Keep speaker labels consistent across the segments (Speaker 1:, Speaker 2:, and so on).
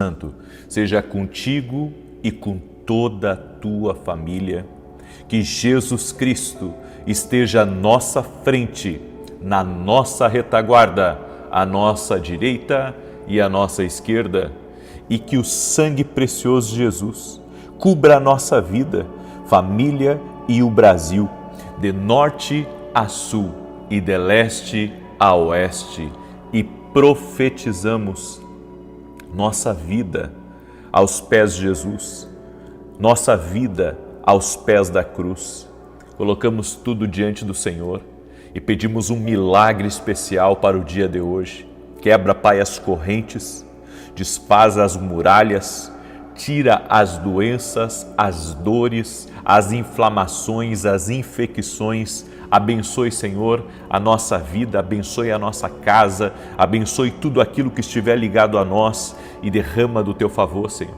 Speaker 1: Santo seja contigo e com toda a tua família. Que Jesus Cristo esteja à nossa frente, na nossa retaguarda, à nossa direita e à nossa esquerda. E que o sangue precioso de Jesus cubra a nossa vida, família e o Brasil, de norte a sul e de leste a oeste. E profetizamos nossa vida aos pés de Jesus, nossa vida aos pés da cruz. Colocamos tudo diante do Senhor e pedimos um milagre especial para o dia de hoje. Quebra, Pai, as correntes, desfaz as muralhas, tira as doenças, as dores, as inflamações, as infecções. Abençoe, Senhor, a nossa vida, abençoe a nossa casa, abençoe tudo aquilo que estiver ligado a nós e derrama do Teu favor, Senhor.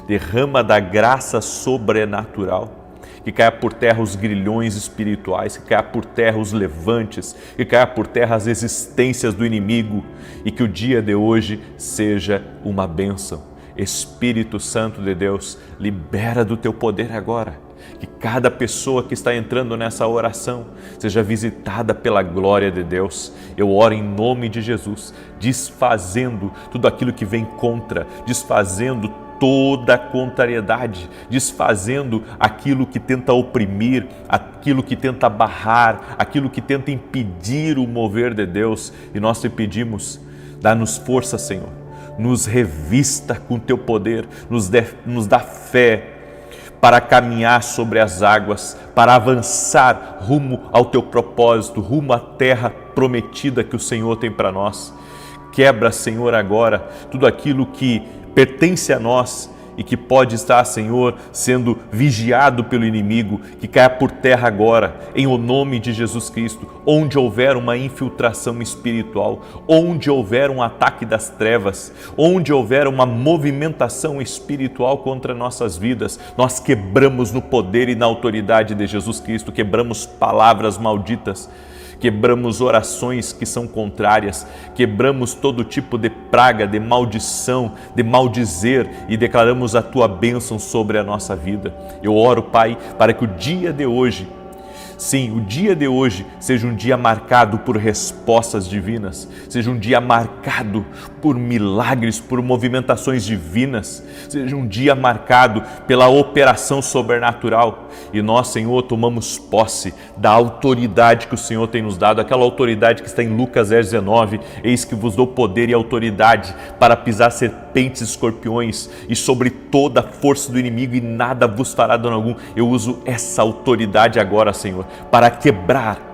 Speaker 1: Derrama da graça sobrenatural, que caia por terra os grilhões espirituais, que caia por terra os levantes, que caia por terra as existências do inimigo e que o dia de hoje seja uma bênção. Espírito Santo de Deus, libera do Teu poder agora. Que cada pessoa que está entrando nessa oração seja visitada pela glória de Deus. Eu oro em nome de Jesus, desfazendo tudo aquilo que vem contra, desfazendo toda a contrariedade, desfazendo aquilo que tenta oprimir, aquilo que tenta barrar, aquilo que tenta impedir o mover de Deus. E nós te pedimos, dá-nos força, Senhor, nos revista com Teu poder, nos dá fé para caminhar sobre as águas, para avançar rumo ao Teu propósito, rumo à terra prometida que o Senhor tem para nós. Quebra, Senhor, agora tudo aquilo que pertence a nós e que pode estar, Senhor, sendo vigiado pelo inimigo, que caia por terra agora, em o nome de Jesus Cristo. Onde houver uma infiltração espiritual, onde houver um ataque das trevas, onde houver uma movimentação espiritual contra nossas vidas, nós quebramos no poder e na autoridade de Jesus Cristo, quebramos palavras malditas, quebramos orações que são contrárias, quebramos todo tipo de praga, de maldição, de maldizer e declaramos a Tua bênção sobre a nossa vida. Eu oro, Pai, para que o dia de hoje, sim, o dia de hoje seja um dia marcado por respostas divinas, seja um dia marcado por milagres, por movimentações divinas, seja um dia marcado pela operação sobrenatural. E nós, Senhor, tomamos posse da autoridade que o Senhor tem nos dado, aquela autoridade que está em Lucas 10:19, eis que vos dou poder e autoridade para pisar serpentes e escorpiões e sobre toda a força do inimigo e nada vos fará dano algum. Eu uso essa autoridade agora, Senhor, para quebrar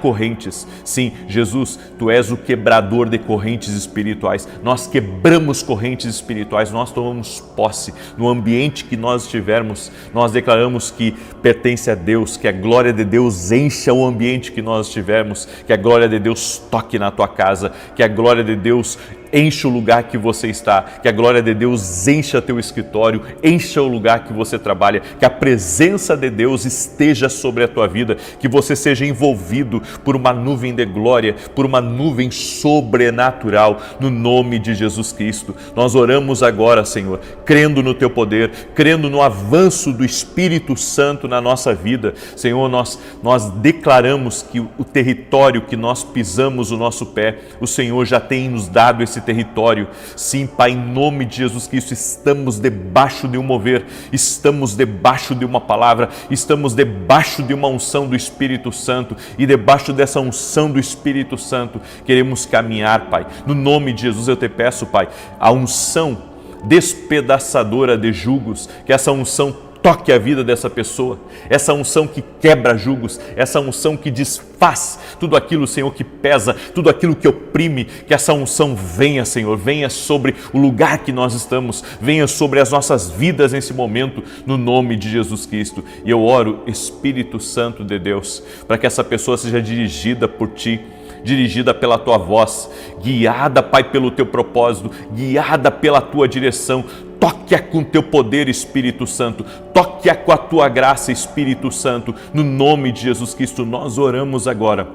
Speaker 1: correntes. Sim, Jesus, Tu és o quebrador de correntes espirituais. Nós quebramos correntes espirituais, nós tomamos posse. No ambiente que nós estivermos, nós declaramos que pertence a Deus, que a glória de Deus encha o ambiente que nós estivermos, que a glória de Deus toque na tua casa, que a glória de Deus encha o lugar que você está, que a glória de Deus encha teu escritório, encha o lugar que você trabalha, que a presença de Deus esteja sobre a tua vida, que você seja envolvido por uma nuvem de glória, por uma nuvem sobrenatural, no nome de Jesus Cristo. Nós oramos agora, Senhor, crendo no Teu poder, crendo no avanço do Espírito Santo na nossa vida. Senhor, nós declaramos que o território que nós pisamos o nosso pé, o Senhor já tem nos dado esse território. Sim, Pai, em nome de Jesus Cristo, estamos debaixo de um mover, estamos debaixo de uma palavra, estamos debaixo de uma unção do Espírito Santo e debaixo dessa unção do Espírito Santo queremos caminhar, Pai. No nome de Jesus eu te peço, Pai, a unção despedaçadora de julgos, que essa unção toque a vida dessa pessoa, essa unção que quebra julgos, essa unção que desfaz tudo aquilo, Senhor, que pesa, tudo aquilo que oprime, que essa unção venha, Senhor, venha sobre o lugar que nós estamos, venha sobre as nossas vidas nesse momento, no nome de Jesus Cristo. E eu oro, Espírito Santo de Deus, para que essa pessoa seja dirigida por Ti, dirigida pela Tua voz, guiada, Pai, pelo Teu propósito, guiada pela Tua direção. Toque-a com Teu poder, Espírito Santo, toque-a com a Tua graça, Espírito Santo, no nome de Jesus Cristo. Nós oramos agora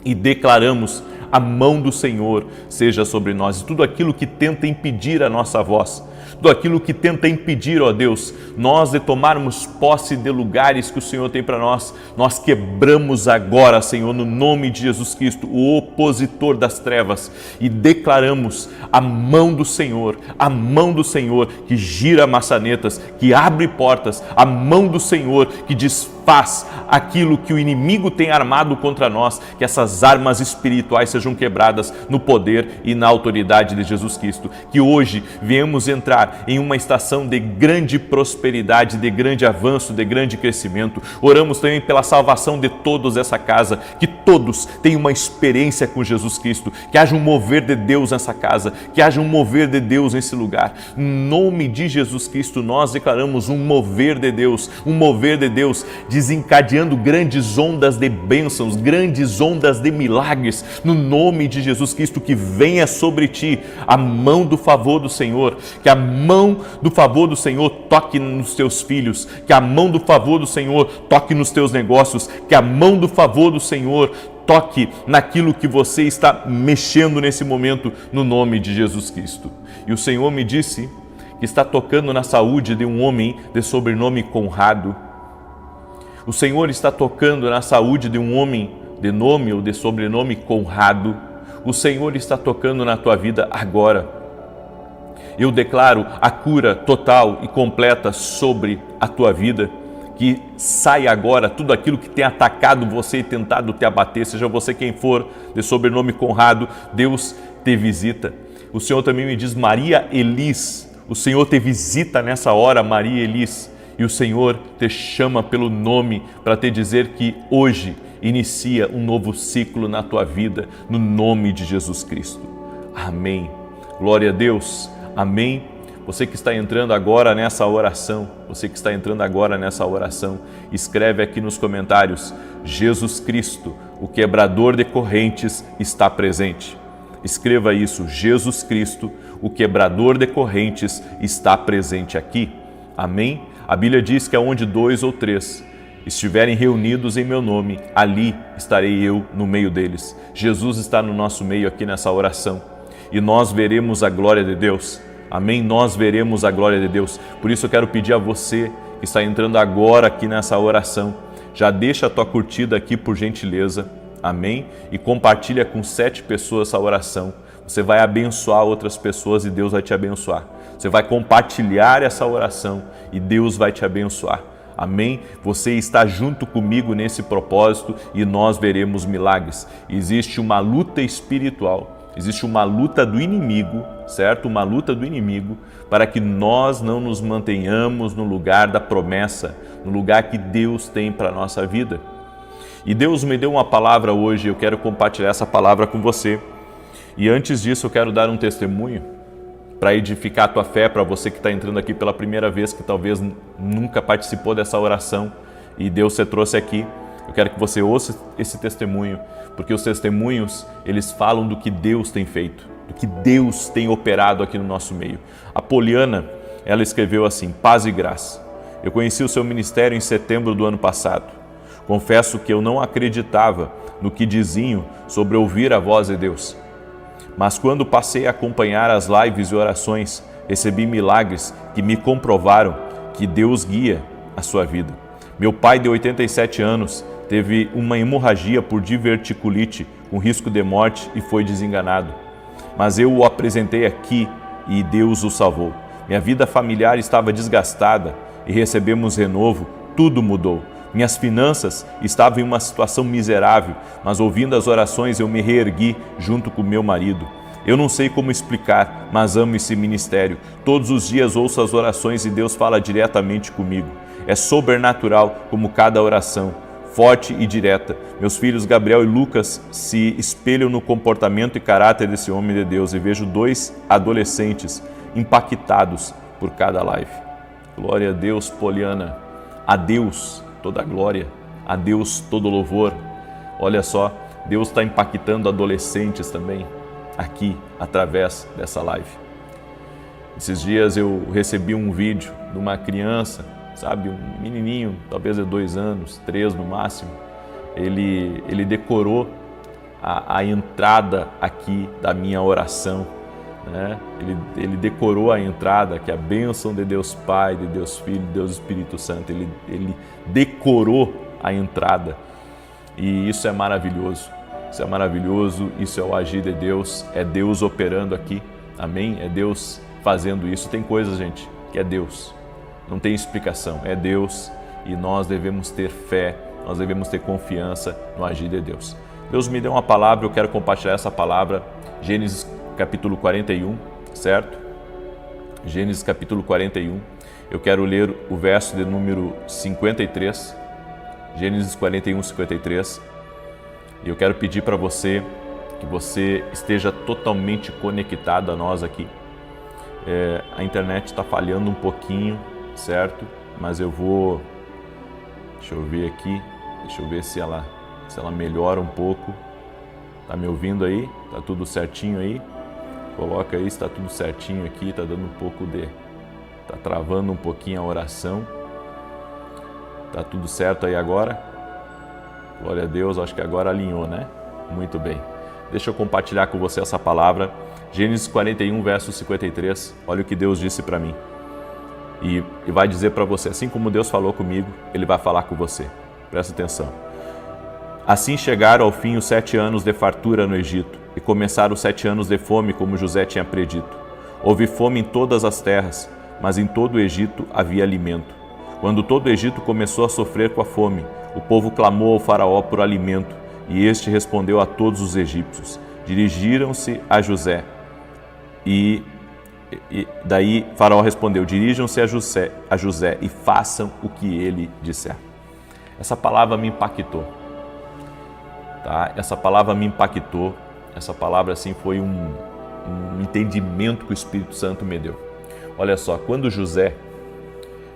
Speaker 1: e declaramos a mão do Senhor seja sobre nós. E tudo aquilo que tenta impedir a nossa voz, tudo aquilo que tenta impedir, ó Deus, nós de tomarmos posse de lugares que o Senhor tem para nós, nós quebramos agora, Senhor, no nome de Jesus Cristo, o opositor das trevas, e declaramos a mão do Senhor que gira maçanetas, que abre portas, a mão do Senhor que desfaz aquilo que o inimigo tem armado contra nós, que essas armas espirituais sejam quebradas no poder e na autoridade de Jesus Cristo, que hoje viemos entrar em uma estação de grande prosperidade, de grande avanço, de grande crescimento. Oramos também pela salvação de todos essa casa, que todos tenham uma experiência com Jesus Cristo, que haja um mover de Deus nessa casa, que haja um mover de Deus nesse lugar. Em nome de Jesus Cristo, nós declaramos um mover de Deus desencadeando grandes ondas de bênçãos, grandes ondas de milagres, no nome de Jesus Cristo, que venha sobre ti a mão do favor do Senhor, que a mão do favor do Senhor toque nos teus filhos, que a mão do favor do Senhor toque nos teus negócios, que a mão do favor do Senhor toque naquilo que você está mexendo nesse momento, no nome de Jesus Cristo. E o Senhor me disse que está tocando na saúde de um homem de sobrenome Conrado. O Senhor está tocando na saúde de um homem de nome ou de sobrenome Conrado. O Senhor está tocando na tua vida agora. Eu declaro a cura total e completa sobre a tua vida, que saia agora tudo aquilo que tem atacado você e tentado te abater, seja você quem for, de sobrenome Conrado, Deus te visita. O Senhor também me diz Maria Elis, o Senhor te visita nessa hora, Maria Elis, e o Senhor te chama pelo nome para te dizer que hoje inicia um novo ciclo na tua vida, no nome de Jesus Cristo. Amém. Glória a Deus. Amém. Você que está entrando agora nessa oração, escreve aqui nos comentários: Jesus Cristo, o quebrador de correntes, está presente. Escreva isso: Jesus Cristo, o quebrador de correntes, está presente aqui. Amém? A Bíblia diz que aonde 2 ou 3 estiverem reunidos em meu nome, ali estarei eu no meio deles. Jesus está no nosso meio aqui nessa oração e nós veremos a glória de Deus. Amém? Nós veremos a glória de Deus. Por isso eu quero pedir a você que está entrando agora aqui nessa oração, já deixa a tua curtida aqui por gentileza. Amém? E compartilha com 7 pessoas essa oração. Você vai abençoar outras pessoas e Deus vai te abençoar. Você vai compartilhar essa oração e Deus vai te abençoar. Amém? Você está junto comigo nesse propósito e nós veremos milagres. Existe uma luta espiritual, existe uma luta do inimigo, certo? Uma luta do inimigo para que nós não nos mantenhamos no lugar da promessa, no lugar que Deus tem para a nossa vida. E Deus me deu uma palavra hoje, eu quero compartilhar essa palavra com você. E antes disso eu quero dar um testemunho para edificar a tua fé, para você que está entrando aqui pela primeira vez, que talvez nunca participou dessa oração e Deus te trouxe aqui. Eu quero que você ouça esse testemunho, porque os testemunhos, eles falam do que Deus tem feito, do que Deus tem operado aqui no nosso meio. A Poliana, ela escreveu assim: paz e graça. Eu conheci o seu ministério em setembro do ano passado. Confesso que eu não acreditava no que diziam sobre ouvir a voz de Deus. Mas quando passei a acompanhar as lives e orações, recebi milagres que me comprovaram que Deus guia a sua vida. Meu pai, de 87 anos, teve uma hemorragia por diverticulite, com risco de morte, e foi desenganado. Mas eu o apresentei aqui e Deus o salvou. Minha vida familiar estava desgastada e recebemos renovo, tudo mudou. Minhas finanças estavam em uma situação miserável, mas ouvindo as orações eu me reergui junto com meu marido. Eu não sei como explicar, mas amo esse ministério. Todos os dias ouço as orações e Deus fala diretamente comigo. É sobrenatural como cada oração, forte e direta. Meus filhos Gabriel e Lucas se espelham no comportamento e caráter desse homem de Deus e vejo 2 adolescentes impactados por cada live. Glória a Deus, Poliana. A Deus toda a glória, a Deus todo louvor. Olha só, Deus está impactando adolescentes também, aqui, através dessa live. Esses dias eu recebi um vídeo de uma criança, sabe, um menininho, talvez de 2 anos, 3 no máximo. Ele decorou a entrada aqui da minha oração, né? Ele decorou a entrada, que é a bênção de Deus Pai, de Deus Filho, de Deus Espírito Santo. Ele decorou a entrada. E isso é maravilhoso. Isso é maravilhoso, isso é o agir de Deus, é Deus operando aqui, amém? É Deus fazendo isso. Tem coisas, gente, que é Deus, não tem explicação, é Deus, e nós devemos ter fé, nós devemos ter confiança no agir de Deus. Deus me deu uma palavra, eu quero compartilhar essa palavra, Gênesis capítulo 41, certo? Gênesis capítulo 41, eu quero ler o verso de número 53, Gênesis 41, 53, e eu quero pedir para você que você esteja totalmente conectado a nós aqui. A internet está falhando um pouquinho, certo? Mas eu vou... Deixa eu ver aqui, deixa eu ver se ela melhora um pouco. Tá me ouvindo aí? Tá tudo certinho aí? Coloca aí se está tudo certinho aqui, tá dando um pouco de... Tá travando um pouquinho a oração. Tá tudo certo aí agora? Glória a Deus, acho que agora alinhou, né? Muito bem. Deixa eu compartilhar com você essa palavra. Gênesis 41, verso 53. Olha o que Deus disse para mim. E vai dizer para você, assim como Deus falou comigo, Ele vai falar com você. Presta atenção. Assim chegaram ao fim os 7 anos de fartura no Egito, e começaram os 7 anos de fome, como José tinha predito. Houve fome em todas as terras, mas em todo o Egito havia alimento. Quando todo o Egito começou a sofrer com a fome, o povo clamou ao faraó por alimento, e este respondeu a todos os egípcios. Dirigiram-se a José. E daí faraó respondeu: dirijam-se a José e façam o que ele disser. Essa palavra me impactou. Tá? Essa palavra me impactou. Essa palavra assim foi um entendimento que o Espírito Santo me deu. Olha só, quando José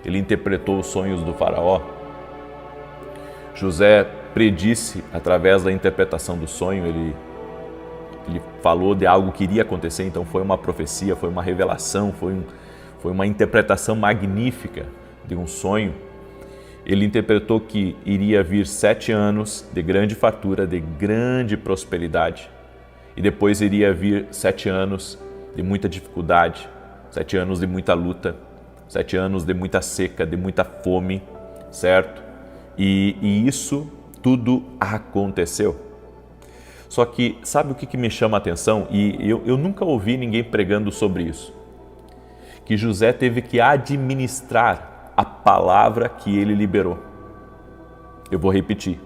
Speaker 1: ele interpretou os sonhos do faraó, José predisse através da interpretação do sonho, ele falou de algo que iria acontecer, então foi uma profecia, foi uma revelação, foi uma interpretação magnífica de um sonho. Ele interpretou que iria vir 7 anos de grande fartura, de grande prosperidade, e depois iria vir 7 anos de muita dificuldade, 7 anos de muita luta, 7 anos de muita seca, de muita fome, certo? E isso tudo aconteceu. Só que sabe o que me chama a atenção? E eu nunca ouvi ninguém pregando sobre isso. Que José teve que administrar a palavra que ele liberou. Eu vou repetir.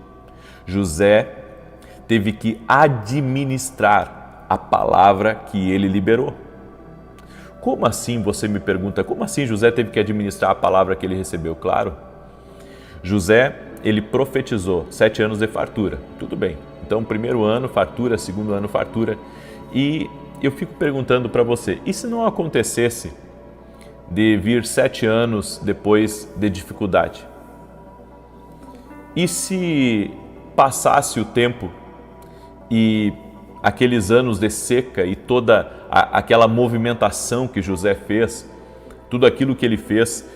Speaker 1: José teve que administrar a palavra que ele liberou. Como assim, você me pergunta, como assim José teve que administrar a palavra que ele recebeu? Claro, José, ele profetizou 7 anos de fartura, tudo bem. Então, primeiro ano, fartura, segundo ano, fartura. E eu fico perguntando para você, e se não acontecesse de vir 7 anos depois de dificuldade? E se passasse o tempo e aqueles anos de seca e toda aquela movimentação que José fez, tudo aquilo que ele fez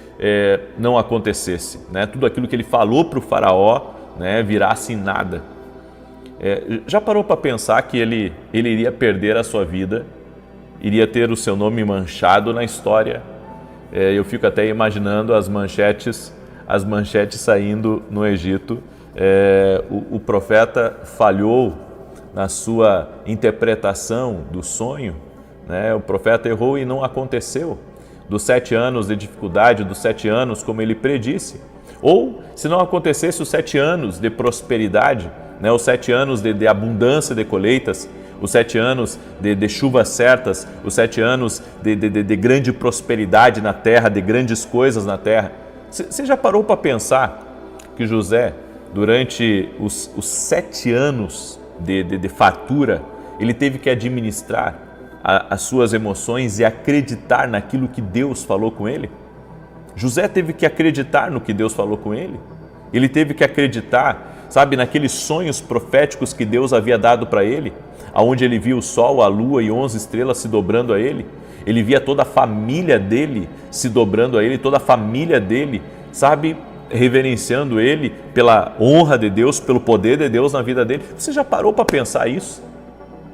Speaker 1: não acontecesse, né? Tudo aquilo que ele falou para o faraó, né, virasse em nada. Já parou para pensar que ele iria perder a sua vida, iria ter o seu nome manchado na história? Eu fico até imaginando as manchetes saindo no Egito. O profeta falhou na sua interpretação do sonho, né? O profeta errou e não aconteceu. Dos 7 anos de dificuldade, dos 7 anos como ele predisse. Ou, se não acontecesse os 7 anos de prosperidade, né? Os 7 anos de abundância de colheitas, os 7 anos de chuvas certas, os 7 anos de grande prosperidade na terra, de grandes coisas na terra. Você já parou para pensar que José, durante os 7 anos de fartura, ele teve que administrar as suas emoções e acreditar naquilo que Deus falou com ele? José teve que acreditar no que Deus falou com ele. Ele teve que acreditar, sabe, naqueles sonhos proféticos que Deus havia dado para ele, aonde ele via o sol, a lua e 11 estrelas se dobrando a ele. Ele via toda a família dele se dobrando a ele, toda a família dele, sabe, reverenciando ele pela honra de Deus, pelo poder de Deus na vida dele. Você já parou para pensar isso?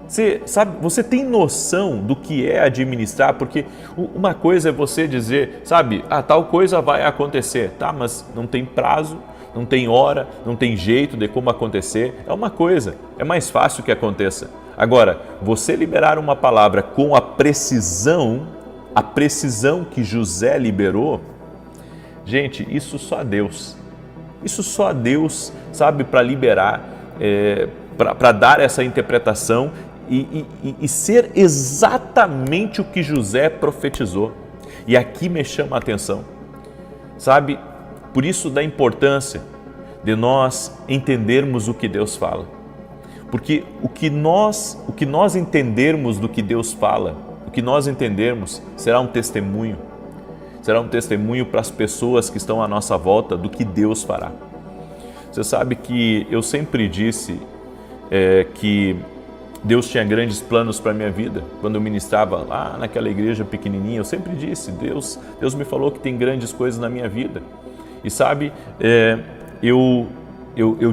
Speaker 1: Você sabe, você tem noção do que é administrar? Porque uma coisa é você dizer, sabe, tal coisa vai acontecer, tá? Mas não tem prazo, não tem hora, não tem jeito de como acontecer. É uma coisa, é mais fácil que aconteça. Agora, você liberar uma palavra com a precisão que José liberou, gente, isso só Deus sabe para liberar, para dar essa interpretação e ser exatamente o que José profetizou. E aqui me chama a atenção, sabe, por isso da importância de nós entendermos o que Deus fala, porque o que nós entendermos do que Deus fala, o que nós entendermos será um testemunho para as pessoas que estão à nossa volta do que Deus fará. Você sabe que eu sempre disse que Deus tinha grandes planos para a minha vida. Quando eu ministrava lá naquela igreja pequenininha, eu sempre disse, Deus me falou que tem grandes coisas na minha vida. E sabe, eu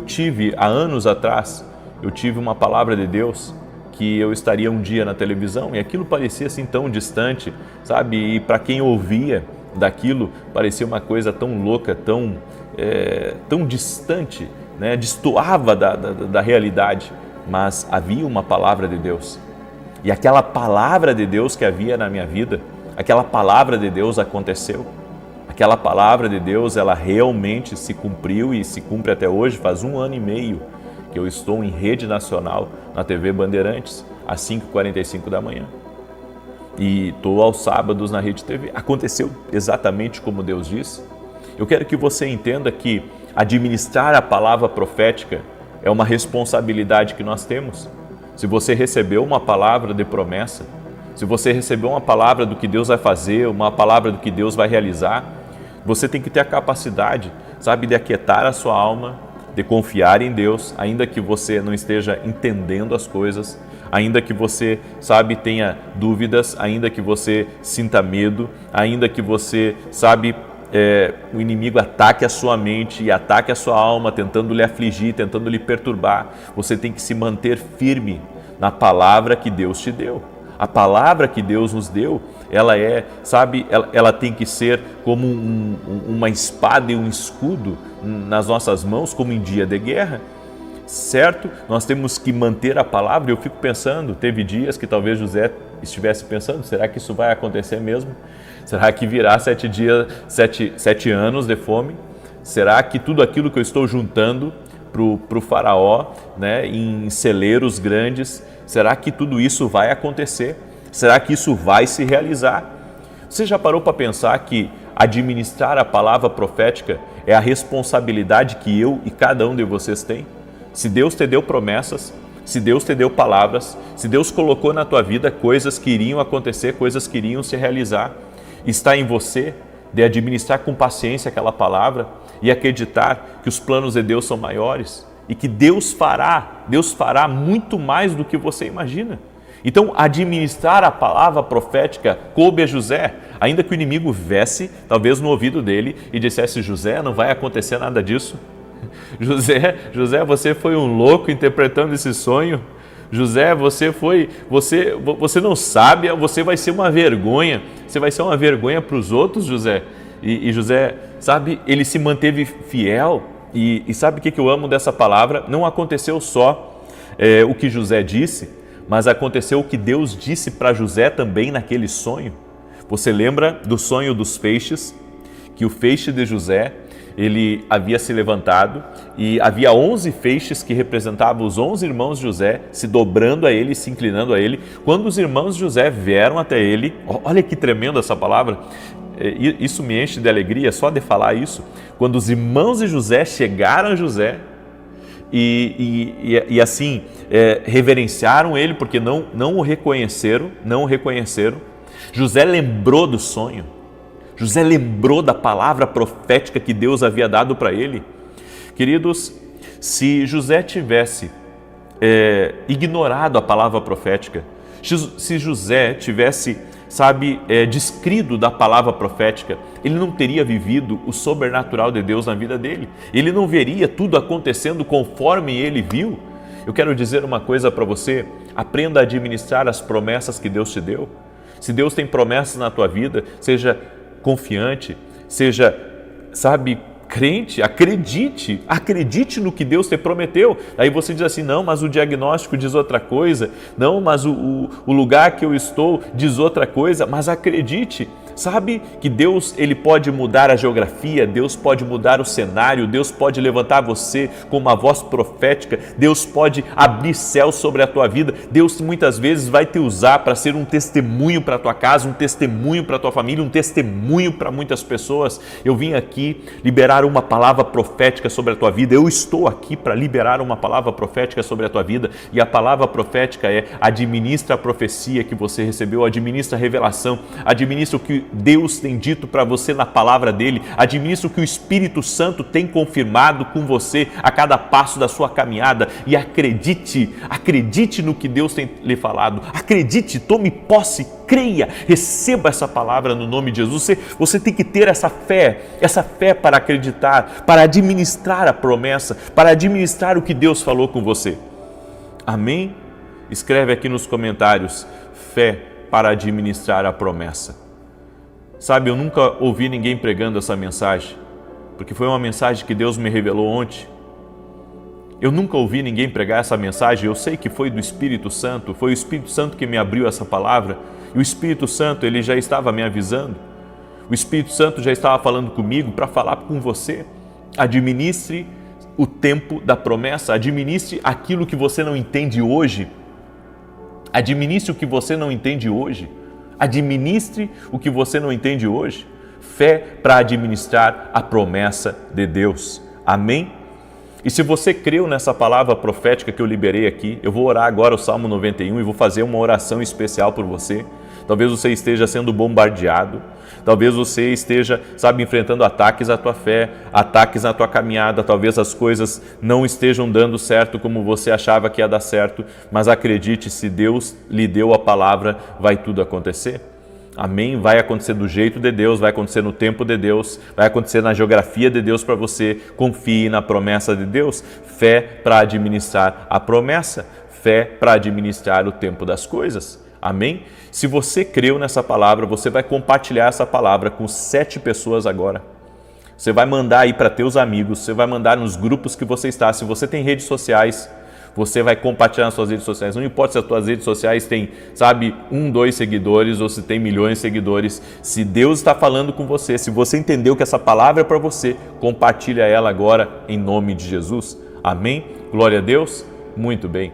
Speaker 1: tive, há anos atrás, eu tive uma palavra de Deus que eu estaria um dia na televisão e aquilo parecia assim tão distante, sabe? E para quem ouvia daquilo, parecia uma coisa tão louca, tão distante, né? Destoava da realidade. Mas havia uma palavra de Deus. E aquela palavra de Deus que havia na minha vida, aquela palavra de Deus aconteceu. Aquela palavra de Deus, ela realmente se cumpriu e se cumpre até hoje. Faz 1 ano e meio que eu estou em rede nacional na TV Bandeirantes, às 5h45 da manhã. E estou aos sábados na Rede TV. Aconteceu exatamente como Deus disse. Eu quero que você entenda que administrar a palavra profética é uma responsabilidade que nós temos. Se você recebeu uma palavra de promessa, se você recebeu uma palavra do que Deus vai fazer, uma palavra do que Deus vai realizar, você tem que ter a capacidade, sabe, de aquietar a sua alma, de confiar em Deus, ainda que você não esteja entendendo as coisas, ainda que você, sabe, tenha dúvidas, ainda que você sinta medo, ainda que você, sabe, o inimigo ataque a sua mente e ataque a sua alma, tentando lhe afligir, tentando lhe perturbar. Você tem que se manter firme na palavra que Deus te deu. A palavra que Deus nos deu, ela ela tem que ser como uma espada e um escudo nas nossas mãos, como em dia de guerra, certo? Nós temos que manter a palavra. Eu fico pensando, teve dias que talvez José estivesse pensando, será que isso vai acontecer mesmo? Será que virá 7 anos de fome? Será que tudo aquilo que eu estou juntando para o faraó, né, em celeiros grandes, será que tudo isso vai acontecer? Será que isso vai se realizar? Você já parou para pensar que administrar a palavra profética é a responsabilidade que eu e cada um de vocês tem? Se Deus te deu promessas, se Deus te deu palavras, se Deus colocou na tua vida coisas que iriam acontecer, coisas que iriam se realizar, está em você de administrar com paciência aquela palavra e acreditar que os planos de Deus são maiores e que Deus fará muito mais do que você imagina. Então, administrar a palavra profética coube a José, ainda que o inimigo viesse, talvez no ouvido dele e dissesse, José, não vai acontecer nada disso. José, você foi um louco interpretando esse sonho. José, você não sabe, você vai ser uma vergonha. Você vai ser uma vergonha para os outros, José. E José, sabe, ele se manteve fiel. E sabe o que eu amo dessa palavra? Não aconteceu só o que José disse, mas aconteceu o que Deus disse para José também naquele sonho. Você lembra do sonho dos feixes? Que o feixe de José, ele havia se levantado e havia 11 feixes que representavam os 11 irmãos de José, se dobrando a ele, se inclinando a ele. Quando os irmãos de José vieram até ele, olha que tremenda essa palavra, isso me enche de alegria só de falar isso. Quando os irmãos de José chegaram a José e assim reverenciaram ele, porque não o reconheceram, José lembrou do sonho. José lembrou da palavra profética que Deus havia dado para ele. Queridos, se José tivesse ignorado a palavra profética, se José tivesse, descrido da palavra profética, ele não teria vivido o sobrenatural de Deus na vida dele. Ele não veria tudo acontecendo conforme ele viu. Eu quero dizer uma coisa para você: aprenda a administrar as promessas que Deus te deu. Se Deus tem promessas na tua vida, seja confiante, seja, crente, acredite no que Deus te prometeu. Aí você diz assim: não, mas o diagnóstico diz outra coisa, não, mas o lugar que eu estou diz outra coisa, mas acredite. Sabe que Deus, ele pode mudar a geografia, Deus pode mudar o cenário, Deus pode levantar você com uma voz profética, Deus pode abrir céu sobre a tua vida, Deus muitas vezes vai te usar para ser um testemunho para a tua casa, um testemunho para a tua família, um testemunho para muitas pessoas. Eu vim aqui liberar uma palavra profética sobre a tua vida, eu estou aqui para liberar uma palavra profética sobre a tua vida, e a palavra profética é: administra a profecia que você recebeu, administra a revelação, administra o que Deus tem dito para você na palavra dele, administra o que o Espírito Santo tem confirmado com você a cada passo da sua caminhada, e acredite no que Deus tem lhe falado, acredite, tome posse, creia, receba essa palavra no nome de Jesus. Você tem que ter essa fé para acreditar, para administrar a promessa, para administrar o que Deus falou com você. Amém? Escreve aqui nos comentários: fé para administrar a promessa. Eu nunca ouvi ninguém pregando essa mensagem, porque foi uma mensagem que Deus me revelou ontem. Eu nunca ouvi ninguém pregar essa mensagem, eu sei que foi do Espírito Santo, foi o Espírito Santo que me abriu essa palavra, e o Espírito Santo, ele já estava me avisando, o Espírito Santo já estava falando comigo para falar com você. Administre o tempo da promessa, administre aquilo que você não entende hoje, administre o que você não entende hoje. Administre o que você não entende hoje. Fé para administrar a promessa de Deus. Amém? E se você creu nessa palavra profética que eu liberei aqui, eu vou orar agora o Salmo 91 e vou fazer uma oração especial por você. Talvez você esteja sendo bombardeado, talvez você esteja, enfrentando ataques à tua fé, ataques na tua caminhada, talvez as coisas não estejam dando certo como você achava que ia dar certo, mas acredite, se Deus lhe deu a palavra, vai tudo acontecer. Amém? Vai acontecer do jeito de Deus, vai acontecer no tempo de Deus, vai acontecer na geografia de Deus para você. Confie na promessa de Deus. Fé para administrar a promessa, fé para administrar o tempo das coisas. Amém? Se você creu nessa palavra, você vai compartilhar essa palavra com 7 pessoas agora. Você vai mandar aí para teus amigos, você vai mandar nos grupos que você está. Se você tem redes sociais, você vai compartilhar nas suas redes sociais. Não importa se as tuas redes sociais têm, 1, 2 seguidores ou se tem milhões de seguidores. Se Deus está falando com você, se você entendeu que essa palavra é para você, compartilha ela agora em nome de Jesus. Amém? Glória a Deus. Muito bem.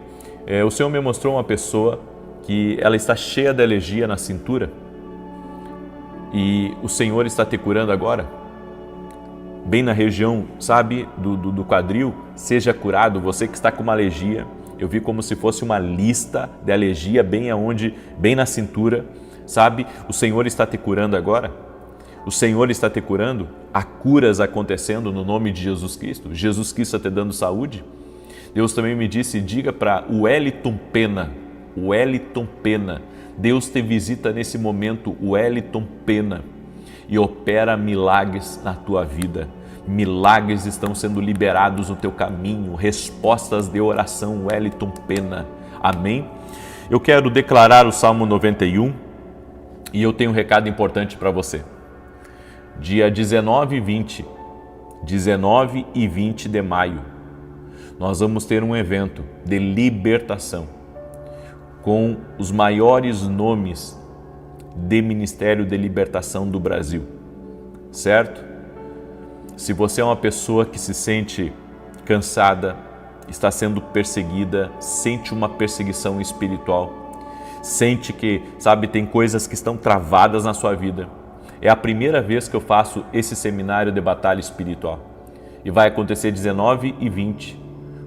Speaker 1: O Senhor me mostrou uma pessoa que ela está cheia de alergia na cintura e o Senhor está te curando agora, bem na região, do quadril. Seja curado, você que está com uma alergia. Eu vi como se fosse uma lista de alergia bem na cintura, o Senhor está te curando agora. O Senhor está te curando, há curas acontecendo no nome de Jesus Cristo. Jesus Cristo está te dando saúde. Deus também me disse: diga para o Wellington Pena, Deus te visita nesse momento, o Wellington Pena, e opera milagres na tua vida. Milagres estão sendo liberados no teu caminho, respostas de oração, Wellington Pena. Amém? Eu quero declarar o Salmo 91 e eu tenho um recado importante para você. Dia 19 e 20 de maio, nós vamos ter um evento de libertação com os maiores nomes de Ministério de Libertação do Brasil, certo? Se você é uma pessoa que se sente cansada, está sendo perseguida, sente uma perseguição espiritual, sente que, tem coisas que estão travadas na sua vida, é a primeira vez que eu faço esse seminário de batalha espiritual. E vai acontecer 19 e 20,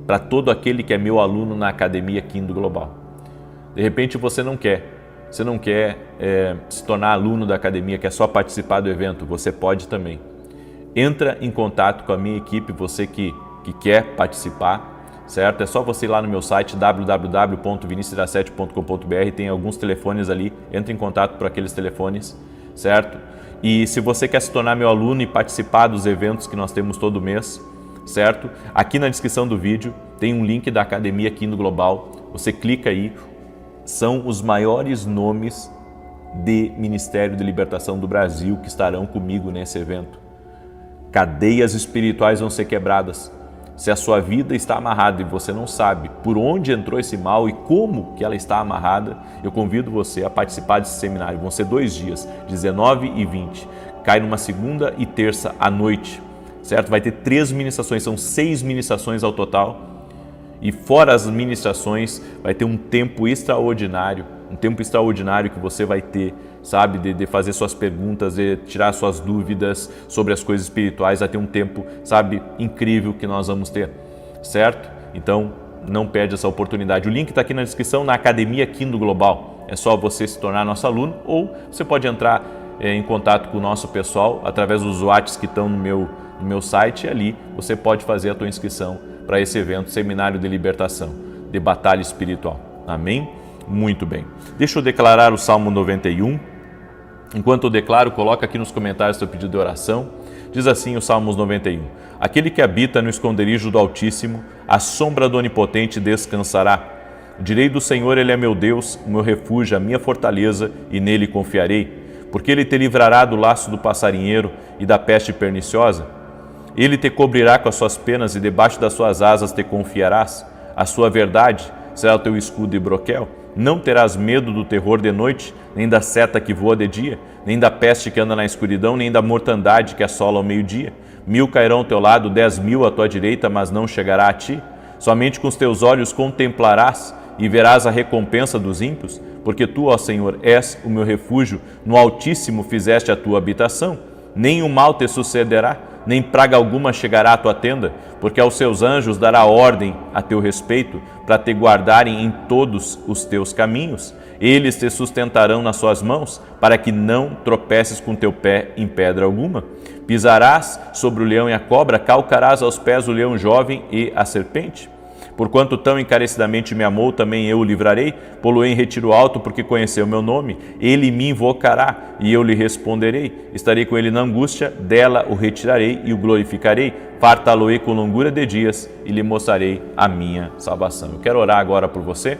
Speaker 1: para todo aquele que é meu aluno na Academia Quindo Global. De repente você não quer se tornar aluno da academia, quer só participar do evento, você pode também. Entra em contato com a minha equipe, você que quer participar, certo? É só você ir lá no meu site www.vinicius17.com.br, tem alguns telefones ali, entre em contato por aqueles telefones, certo? E se você quer se tornar meu aluno e participar dos eventos que nós temos todo mês, certo? Aqui na descrição do vídeo tem um link da Academia Quino Global, você clica aí, são os maiores nomes de Ministério de Libertação do Brasil que estarão comigo nesse evento. Cadeias espirituais vão ser quebradas. Se a sua vida está amarrada e você não sabe por onde entrou esse mal e como que ela está amarrada, eu convido você a participar desse seminário. Vão ser 2 dias, 19 e 20. Cai numa segunda e terça à noite, certo? Vai ter 3 ministrações, são 6 ministrações ao total. E fora as ministrações, vai ter um tempo extraordinário que você vai ter, sabe, de fazer suas perguntas, de tirar suas dúvidas sobre as coisas espirituais. Vai ter um tempo, sabe, incrível que nós vamos ter, certo? Então, não perde essa oportunidade. O link está aqui na descrição, na Academia Quino Global. É só você se tornar nosso aluno ou você pode entrar em contato com o nosso pessoal através dos WhatsApps que estão no meu site, e ali você pode fazer a tua inscrição para esse evento, Seminário de Libertação, de Batalha Espiritual. Amém? Muito bem. Deixa eu declarar o Salmo 91. Enquanto eu declaro, coloca aqui nos comentários seu pedido de oração. Diz assim o Salmos 91. Aquele que habita no esconderijo do Altíssimo, à sombra do Onipotente descansará. Direi do Senhor, Ele é meu Deus, o meu refúgio, a minha fortaleza, e nele confiarei. Porque Ele te livrará do laço do passarinheiro e da peste perniciosa. Ele te cobrirá com as suas penas e debaixo das suas asas te confiarás. A sua verdade será o teu escudo e broquel. Não terás medo do terror de noite, nem da seta que voa de dia, nem da peste que anda na escuridão, nem da mortandade que assola ao meio-dia. 1000 cairão ao teu lado, 10.000 à tua direita, mas não chegará a ti. Somente com os teus olhos contemplarás e verás a recompensa dos ímpios, porque tu, ó Senhor, és o meu refúgio, no Altíssimo fizeste a tua habitação. Nem o mal te sucederá, nem praga alguma chegará à tua tenda, porque aos seus anjos dará ordem a teu respeito, para te guardarem em todos os teus caminhos. Eles te sustentarão nas suas mãos, para que não tropeces com teu pé em pedra alguma. Pisarás sobre o leão e a cobra, calcarás aos pés o leão jovem e a serpente. Porquanto tão encarecidamente me amou, também eu o livrarei, pô-lo-ei em retiro alto, porque conheceu o meu nome. Ele me invocará, e eu lhe responderei. Estarei com ele na angústia, dela o retirarei e o glorificarei. Fartá-lo-ei com longura de dias, e lhe mostrarei a minha salvação. Eu quero orar agora por você.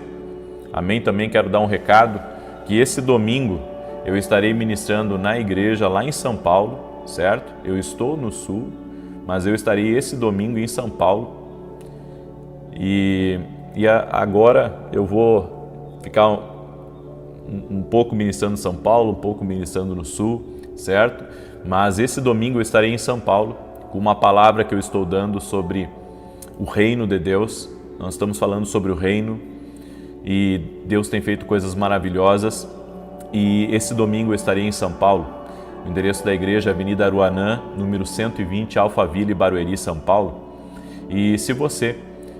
Speaker 1: Amém? Também quero dar um recado, que esse domingo eu estarei ministrando na igreja lá em São Paulo, certo? Eu estou no Sul, mas eu estarei esse domingo em São Paulo. E agora eu vou ficar um pouco ministrando em São Paulo, um pouco ministrando no Sul, certo? Mas esse domingo eu estarei em São Paulo com uma palavra que eu estou dando sobre o reino de Deus. Nós estamos falando sobre o reino e Deus tem feito coisas maravilhosas. E esse domingo eu estarei em São Paulo. O endereço da igreja é Avenida Aruanã, número 120, Alphaville, Barueri, São Paulo. E se você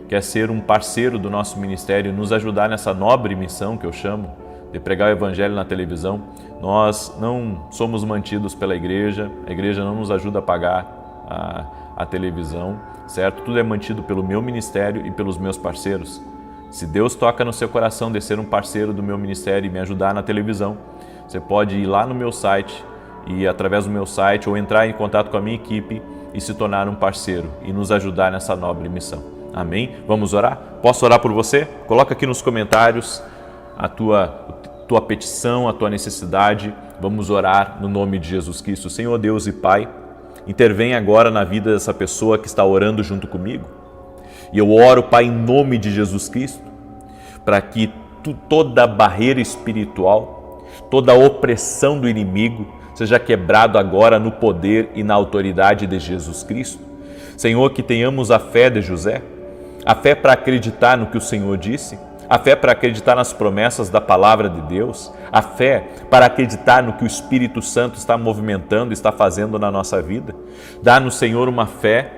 Speaker 1: quer ser um parceiro do nosso ministério, nos ajudar nessa nobre missão que eu chamo de pregar o Evangelho na televisão, nós não somos mantidos pela igreja, a igreja não nos ajuda a pagar a televisão, certo? Tudo é mantido pelo meu ministério e pelos meus parceiros. Se Deus toca no seu coração de ser um parceiro do meu ministério e me ajudar na televisão, você pode ir lá no meu site e através do meu site ou entrar em contato com a minha equipe e se tornar um parceiro e nos ajudar nessa nobre missão. Amém? Vamos orar? Posso orar por você? Coloca aqui nos comentários a tua petição, a tua necessidade. Vamos orar no nome de Jesus Cristo. Senhor Deus e Pai, intervém agora na vida dessa pessoa que está orando junto comigo. E eu oro, Pai, em nome de Jesus Cristo, para que toda barreira espiritual, toda opressão do inimigo seja quebrado agora no poder e na autoridade de Jesus Cristo. Senhor, que tenhamos a fé de José, a fé para acreditar no que o Senhor disse, a fé para acreditar nas promessas da palavra de Deus, a fé para acreditar no que o Espírito Santo está movimentando, está fazendo na nossa vida. Dá-nos, Senhor, uma fé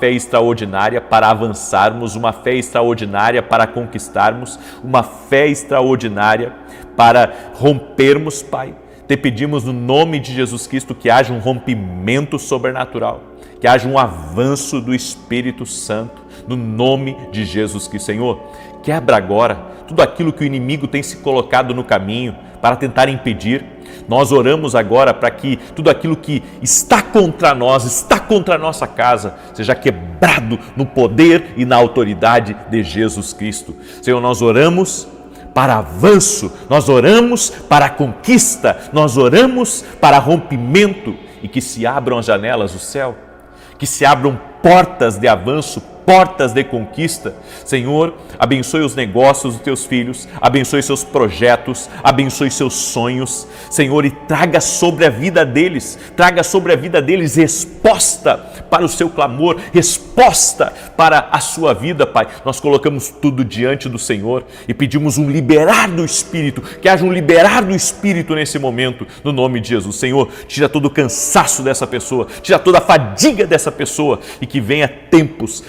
Speaker 1: extraordinária para avançarmos, uma fé extraordinária para conquistarmos, uma fé extraordinária para rompermos, Pai. Te pedimos no nome de Jesus Cristo que haja um rompimento sobrenatural, que haja um avanço do Espírito Santo no nome de Jesus Cristo. Senhor, quebra agora tudo aquilo que o inimigo tem se colocado no caminho para tentar impedir. Nós oramos agora para que tudo aquilo que está contra nós, está contra a nossa casa, seja quebrado no poder e na autoridade de Jesus Cristo. Senhor, nós oramos para avanço, nós oramos para conquista, nós oramos para rompimento e que se abram as janelas do céu, que se abram portas de avanço, portas de conquista. Senhor, abençoe os negócios dos teus filhos, abençoe seus projetos, abençoe seus sonhos, Senhor, e traga sobre a vida deles resposta para o seu clamor, resposta para a sua vida, Pai. Nós colocamos tudo diante do Senhor e pedimos um liberar do Espírito, que haja um liberar do Espírito nesse momento, no nome de Jesus. Senhor, tira todo o cansaço dessa pessoa, tira toda a fadiga dessa pessoa e que venha tempos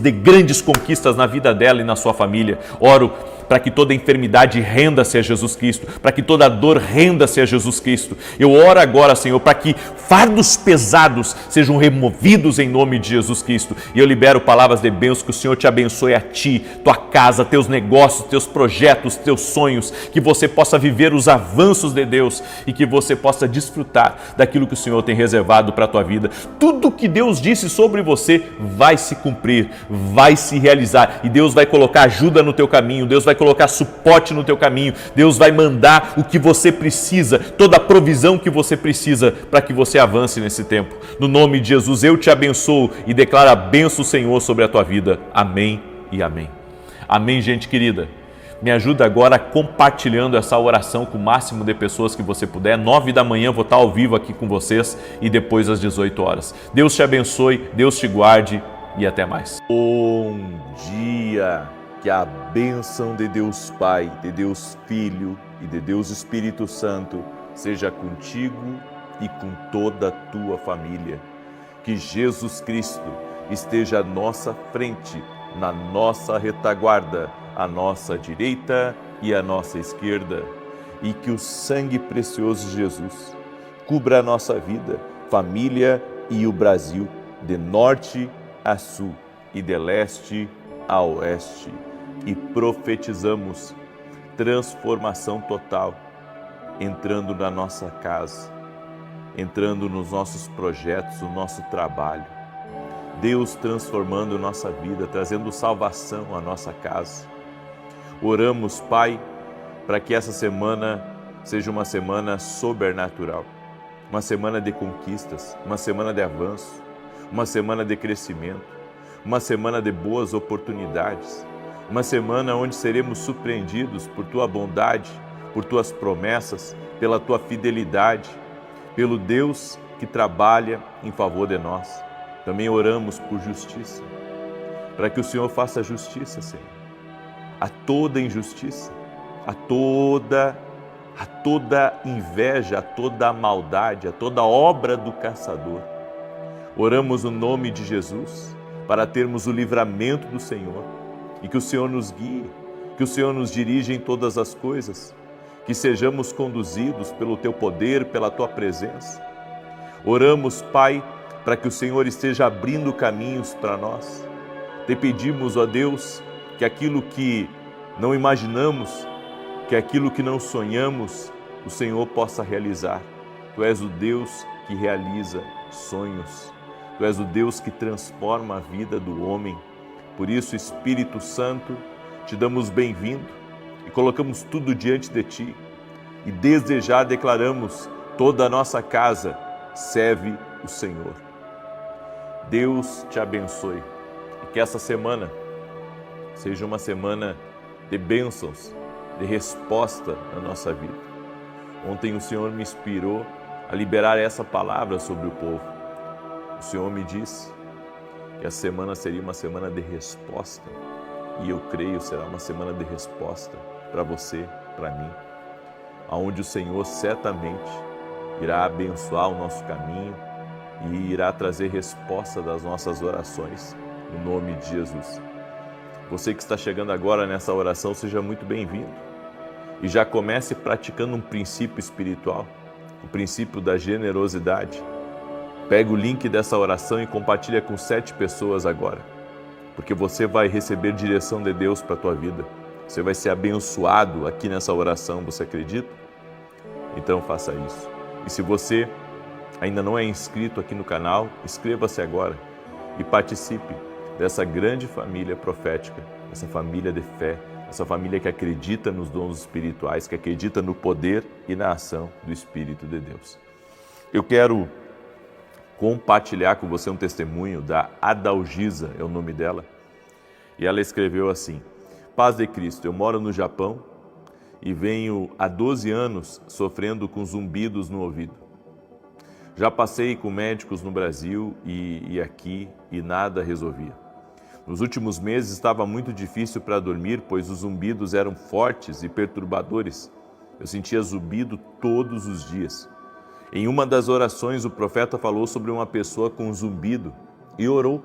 Speaker 1: de grandes conquistas na vida dela e na sua família. Oro para que toda enfermidade renda-se a Jesus Cristo, para que toda dor renda-se a Jesus Cristo. Eu oro agora, Senhor, para que fardos pesados sejam removidos em nome de Jesus Cristo. E eu libero palavras de bênção, que o Senhor te abençoe a ti, tua casa, teus negócios, teus projetos, teus sonhos, que você possa viver os avanços de Deus e que você possa desfrutar daquilo que o Senhor tem reservado para a tua vida. Tudo que Deus disse sobre você vai se cumprir, vai se realizar e Deus vai colocar ajuda no teu caminho, Deus vai colocar suporte no teu caminho, Deus vai mandar o que você precisa, toda a provisão que você precisa para que você avance nesse tempo. No nome de Jesus, eu te abençoo e declaro a bênção do Senhor sobre a tua vida. Amém e amém. Amém, gente querida. Me ajuda agora compartilhando essa oração com o máximo de pessoas que você puder. 9 da manhã vou estar ao vivo aqui com vocês e depois às 18 horas. Deus te abençoe, Deus te guarde e até mais. Bom dia! Que a bênção de Deus Pai, de Deus Filho e de Deus Espírito Santo seja contigo e com toda a tua família. Que Jesus Cristo esteja à nossa frente, na nossa retaguarda, à nossa direita e à nossa esquerda. E que o sangue precioso de Jesus cubra a nossa vida, família e o Brasil, de norte a sul e de leste a oeste. E profetizamos transformação total, entrando na nossa casa, entrando nos nossos projetos, no nosso trabalho. Deus transformando nossa vida, trazendo salvação à nossa casa. Oramos, Pai, para que essa semana seja uma semana sobrenatural, uma semana de conquistas, uma semana de avanço, uma semana de crescimento, uma semana de boas oportunidades, uma semana onde seremos surpreendidos por Tua bondade, por Tuas promessas, pela Tua fidelidade, pelo Deus que trabalha em favor de nós. Também oramos por justiça, para que o Senhor faça justiça, Senhor, a toda injustiça, a toda inveja, a toda maldade, a toda obra do caçador. Oramos no nome de Jesus, para termos o livramento do Senhor, e que o Senhor nos guie, que o Senhor nos dirija em todas as coisas, que sejamos conduzidos pelo Teu poder, pela Tua presença. Oramos, Pai, para que o Senhor esteja abrindo caminhos para nós. Te pedimos, ó Deus, que aquilo que não imaginamos, que aquilo que não sonhamos, o Senhor possa realizar. Tu és o Deus que realiza sonhos. Tu és o Deus que transforma a vida do homem. Por isso, Espírito Santo, te damos bem-vindo e colocamos tudo diante de Ti. E desde já declaramos, toda a nossa casa serve o Senhor. Deus te abençoe e que essa semana seja uma semana de bênçãos, de resposta na nossa vida. Ontem o Senhor me inspirou a liberar essa palavra sobre o povo. O Senhor me disse que a semana seria uma semana de resposta, e eu creio será uma semana de resposta para você, para mim, aonde o Senhor certamente irá abençoar o nosso caminho e irá trazer resposta das nossas orações, no nome de Jesus. Você que está chegando agora nessa oração, seja muito bem-vindo e já comece praticando um princípio espiritual, o princípio da generosidade. Pega o link dessa oração e compartilha com 7 pessoas agora. porque você vai receber direção de Deus para a tua vida. Você vai ser abençoado aqui nessa oração, você acredita? Então faça isso. E se você ainda não é inscrito aqui no canal, inscreva-se agora e participe dessa grande família profética, essa família de fé, essa família que acredita nos dons espirituais, que acredita no poder e na ação do Espírito de Deus. Eu quero compartilhar com você um testemunho da Adalgisa, é o nome dela, e ela escreveu assim: Paz de Cristo, eu moro no Japão e venho há 12 anos sofrendo com zumbidos no ouvido. Já passei com médicos no Brasil e aqui e nada resolvia. Nos últimos meses estava muito difícil para dormir, pois os zumbidos eram fortes e perturbadores. Eu sentia zumbido todos os dias. Em uma das orações, o profeta falou sobre uma pessoa com zumbido e orou.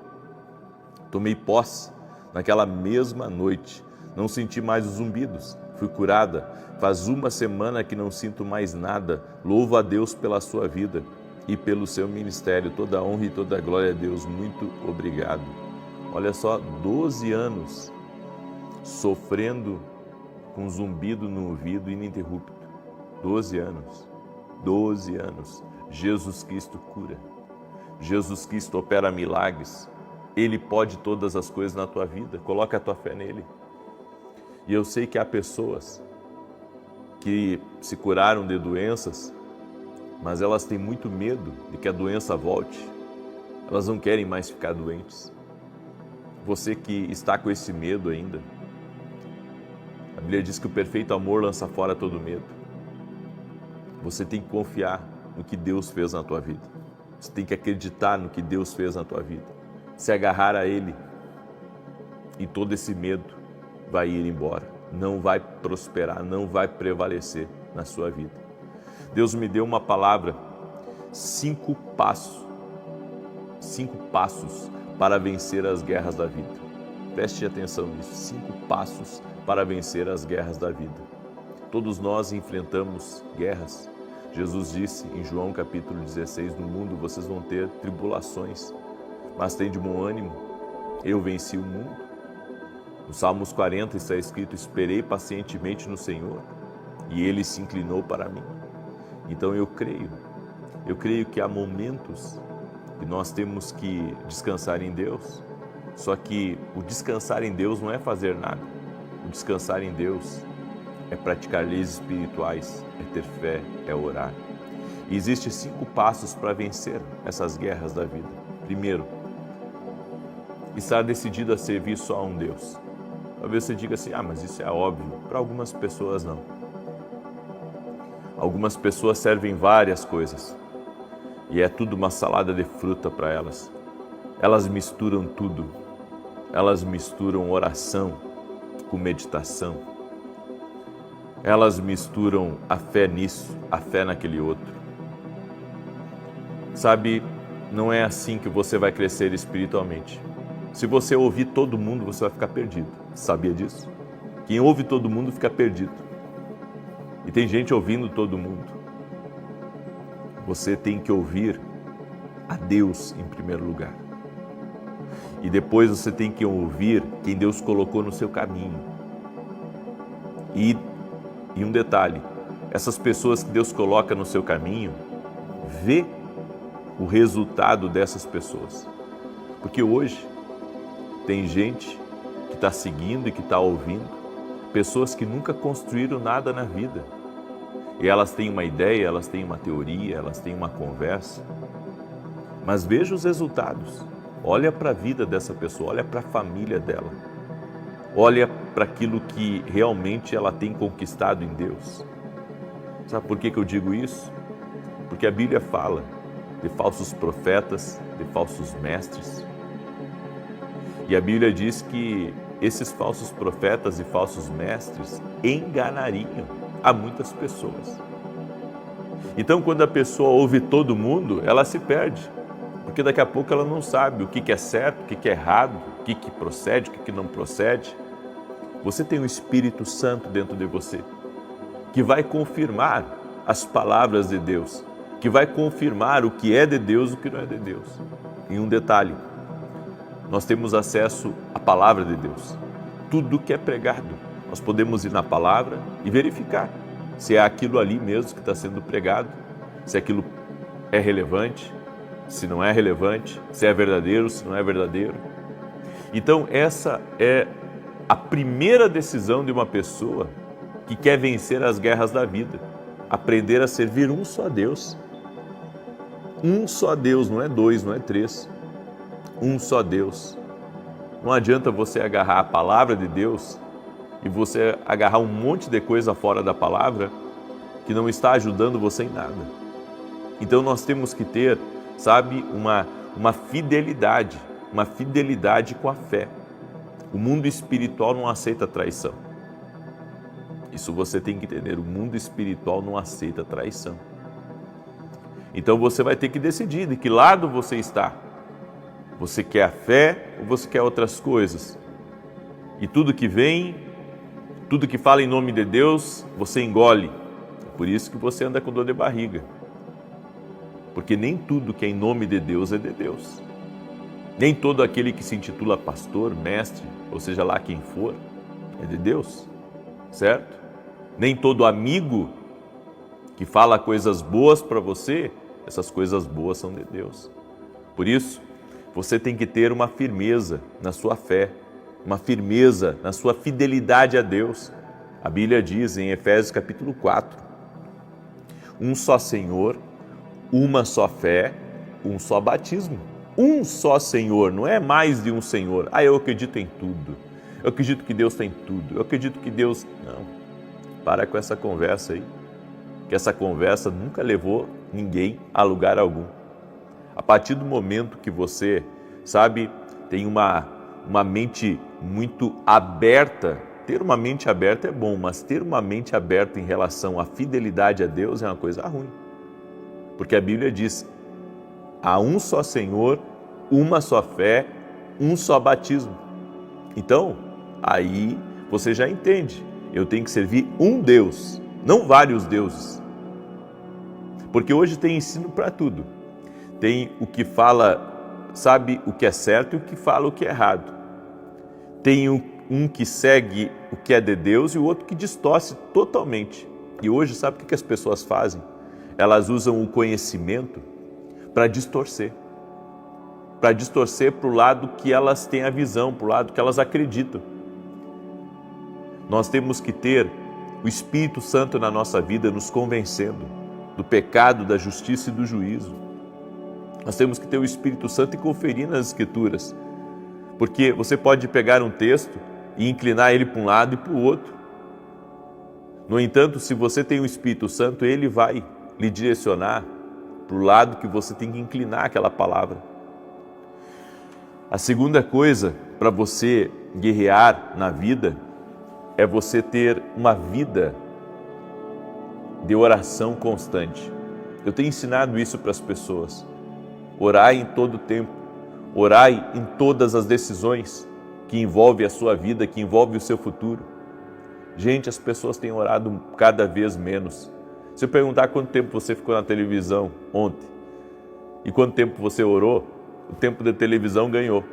Speaker 1: Tomei posse naquela mesma noite. Não senti mais os zumbidos. Fui curada. Faz uma semana que não sinto mais nada. Louvo a Deus pela sua vida e pelo seu ministério. Toda a honra e toda a glória a Deus. Muito obrigado. Olha só, 12 anos sofrendo com zumbido no ouvido ininterrupto. 12 anos. 12 anos. Jesus Cristo cura. Jesus Cristo opera milagres. Ele pode todas as coisas na tua vida. Coloca a tua fé nele. E eu sei que há pessoas que se curaram de doenças, mas elas têm muito medo de que a doença volte. Elas não querem mais ficar doentes. Você que está com esse medo ainda, a Bíblia diz que o perfeito amor lança fora todo medo. Você tem que confiar no que Deus fez na tua vida. Você tem que acreditar no que Deus fez na tua vida. Se agarrar a Ele e todo esse medo vai ir embora. Não vai prosperar, não vai prevalecer na sua vida. Deus me deu uma palavra, 5 passos para vencer as guerras da vida. Preste atenção nisso, 5 passos para vencer as guerras da vida. Todos nós enfrentamos guerras. Jesus disse em João capítulo 16, no mundo vocês vão ter tribulações, mas tem de bom ânimo, eu venci o mundo. No Salmos 40 está escrito, esperei pacientemente no Senhor e Ele se inclinou para mim. Então eu creio que há momentos que nós temos que descansar em Deus, só que o descansar em Deus não é fazer nada, o descansar em Deus é praticar leis espirituais, é ter fé, é orar. E existem 5 passos para vencer essas guerras da vida. Primeiro, estar decidido a servir só a um Deus. Talvez você diga assim, mas isso é óbvio. Para algumas pessoas não. Algumas pessoas servem várias coisas e é tudo uma salada de fruta para elas. Elas misturam tudo. Elas misturam oração com meditação. Elas misturam a fé nisso, a fé naquele outro. Sabe, não é assim que você vai crescer espiritualmente. Se você ouvir todo mundo, você vai ficar perdido. Sabia disso? Quem ouve todo mundo fica perdido. E tem gente ouvindo todo mundo. Você tem que ouvir a Deus em primeiro lugar. E depois você tem que ouvir quem Deus colocou no seu caminho. E um detalhe, essas pessoas que Deus coloca no seu caminho, vê o resultado dessas pessoas. Porque hoje tem gente que está seguindo e que está ouvindo, pessoas que nunca construíram nada na vida. E elas têm uma ideia, elas têm uma teoria, elas têm uma conversa. Mas veja os resultados. Olha para a vida dessa pessoa, olha para a família dela. Olha para aquilo que realmente ela tem conquistado em Deus. Sabe por que eu digo isso? Porque a Bíblia fala de falsos profetas, de falsos mestres. E a Bíblia diz que esses falsos profetas e falsos mestres enganariam a muitas pessoas. Então, quando a pessoa ouve todo mundo, ela se perde. Porque daqui a pouco ela não sabe o que é certo, o que é errado, o que procede, o que não procede. Você tem o Espírito Santo dentro de você, que vai confirmar as palavras de Deus, que vai confirmar o que é de Deus e o que não é de Deus. E um detalhe, nós temos acesso à palavra de Deus. Tudo que é pregado, nós podemos ir na palavra e verificar se é aquilo ali mesmo que está sendo pregado, se aquilo é relevante, se não é relevante, se é verdadeiro, se não é verdadeiro. Então essa é a primeira decisão de uma pessoa que quer vencer as guerras da vida, aprender a servir um só Deus. Um só Deus, não é dois, não é três. Um só Deus. Não adianta você agarrar a palavra de Deus e você agarrar um monte de coisa fora da palavra que não está ajudando você em nada. Então nós temos que ter, sabe, uma fidelidade com a fé. O mundo espiritual não aceita traição. Isso você tem que entender, o mundo espiritual não aceita traição. Então você vai ter que decidir de que lado você está. Você quer a fé ou você quer outras coisas? E tudo que vem, tudo que fala em nome de Deus, você engole. É por isso que você anda com dor de barriga. Porque nem tudo que é em nome de Deus é de Deus. Nem todo aquele que se intitula pastor, mestre, ou seja lá quem for, é de Deus, certo? Nem todo amigo que fala coisas boas para você, essas coisas boas são de Deus. Por isso, você tem que ter uma firmeza na sua fé, uma firmeza na sua fidelidade a Deus. A Bíblia diz em Efésios capítulo 4, um só Senhor, uma só fé, um só batismo. Um só Senhor, não é mais de um Senhor. Eu acredito em tudo. Eu acredito que Deus tem tudo. Eu acredito que Deus... Não, para com essa conversa aí. Que essa conversa nunca levou ninguém a lugar algum. A partir do momento que você, sabe, tem uma mente muito aberta, ter uma mente aberta é bom, mas ter uma mente aberta em relação à fidelidade a Deus é uma coisa ruim. Porque a Bíblia diz, há um só Senhor, uma só fé, um só batismo. Então, aí você já entende, eu tenho que servir um Deus, não vários deuses. Porque hoje tem ensino para tudo. Tem o que fala, sabe o que é certo e o que fala o que é errado. Tem um que segue o que é de Deus e o outro que distorce totalmente. E hoje, sabe o que as pessoas fazem? Elas usam o conhecimento para distorcer para o lado que elas têm a visão, para o lado que elas acreditam. Nós temos que ter o Espírito Santo na nossa vida nos convencendo do pecado, da justiça e do juízo. Nós temos que ter o Espírito Santo e conferir nas Escrituras, porque você pode pegar um texto e inclinar ele para um lado e para o outro. No entanto, se você tem o Espírito Santo, ele vai lhe direcionar para o lado que você tem que inclinar aquela palavra. A segunda coisa para você guerrear na vida é você ter uma vida de oração constante. Eu tenho ensinado isso para as pessoas. Orai em todo o tempo, orai em todas as decisões que envolvem a sua vida, que envolvem o seu futuro. Gente, as pessoas têm orado cada vez menos. Se eu perguntar quanto tempo você ficou na televisão ontem e quanto tempo você orou, o tempo de televisão ganhou,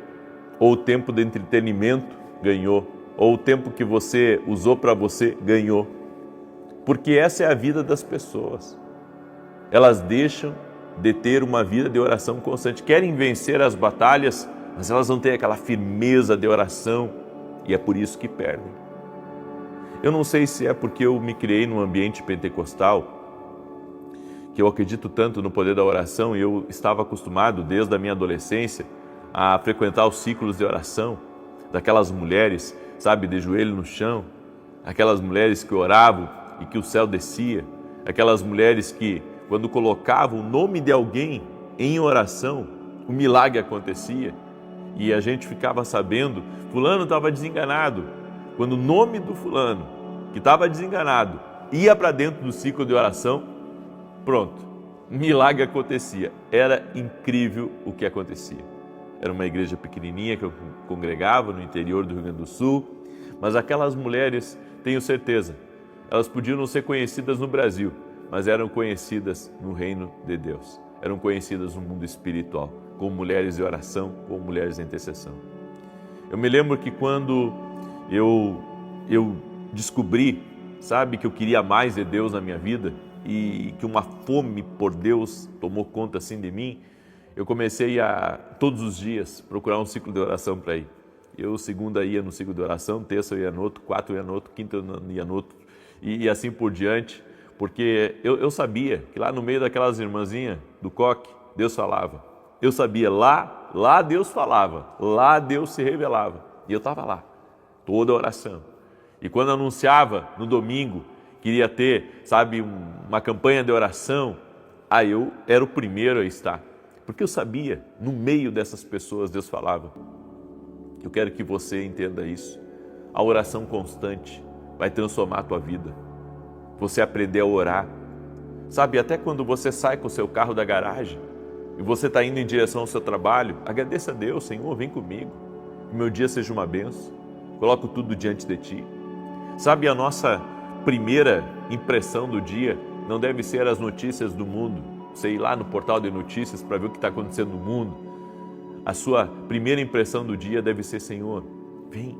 Speaker 1: ou o tempo de entretenimento ganhou, ou o tempo que você usou para você ganhou. Porque essa é a vida das pessoas. Elas deixam de ter uma vida de oração constante, querem vencer as batalhas, mas elas não têm aquela firmeza de oração e é por isso que perdem. Eu não sei se é porque eu me criei num ambiente pentecostal, que eu acredito tanto no poder da oração e eu estava acostumado desde a minha adolescência a frequentar os ciclos de oração daquelas mulheres, sabe, de joelho no chão, aquelas mulheres que oravam e que o céu descia, aquelas mulheres que quando colocavam o nome de alguém em oração, o milagre acontecia e a gente ficava sabendo, fulano estava desenganado. Quando o nome do fulano, que estava desenganado, ia para dentro do ciclo de oração, pronto, milagre acontecia. Era incrível o que acontecia. Era uma igreja pequenininha que eu congregava no interior do Rio Grande do Sul, mas aquelas mulheres, tenho certeza, elas podiam não ser conhecidas no Brasil, mas eram conhecidas no reino de Deus. eram conhecidas no mundo espiritual, como mulheres de oração, como mulheres de intercessão. Eu me lembro que quando eu descobri, sabe, que eu queria mais de Deus na minha vida e que uma fome por Deus tomou conta assim de mim, eu comecei a, todos os dias, procurar um ciclo de oração para ir. Eu, segunda, ia no ciclo de oração, terça eu ia no outro, quarta eu ia no outro, quinta eu ia no outro, e assim por diante, porque eu sabia que lá no meio daquelas irmãzinhas do coque, Deus falava. Eu sabia, lá Deus falava, lá Deus se revelava. E eu estava lá, toda a oração. E quando anunciava no domingo, queria ter, sabe, uma campanha de oração, aí eu era o primeiro a estar. Porque eu sabia, no meio dessas pessoas, Deus falava. Eu quero que você entenda isso. A oração constante vai transformar a tua vida. Você aprender a orar. Sabe, até quando você sai com o seu carro da garagem e você está indo em direção ao seu trabalho, agradeça a Deus, Senhor, vem comigo. Que meu dia seja uma bênção. Coloco tudo diante de Ti. Sabe, a nossa primeira impressão do dia não deve ser as notícias do mundo. Você ir lá no portal de notícias para ver o que está acontecendo no mundo. A sua primeira impressão do dia deve ser, Senhor, vem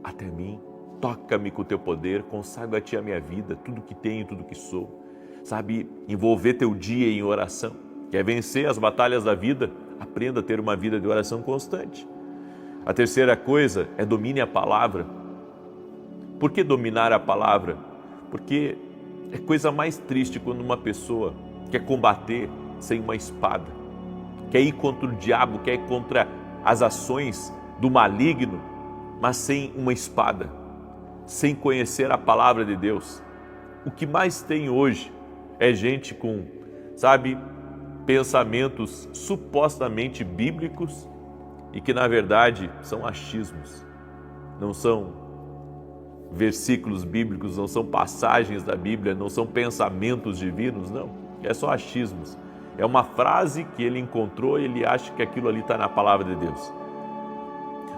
Speaker 1: até mim, toca-me com o Teu poder, consagra a Ti a minha vida, tudo que tenho, tudo que sou. Sabe, envolver teu dia em oração. Quer vencer as batalhas da vida? Aprenda a ter uma vida de oração constante. A terceira coisa é domine a palavra. Por que dominar a palavra? Porque é coisa mais triste quando uma pessoa quer combater sem uma espada, quer ir contra o diabo, quer ir contra as ações do maligno, mas sem uma espada, sem conhecer a palavra de Deus. O que mais tem hoje é gente com, sabe, pensamentos supostamente bíblicos e que na verdade são achismos, não são versículos bíblicos, não são passagens da Bíblia, não são pensamentos divinos, não. É só achismos. É uma frase que ele encontrou e ele acha que aquilo ali está na palavra de Deus.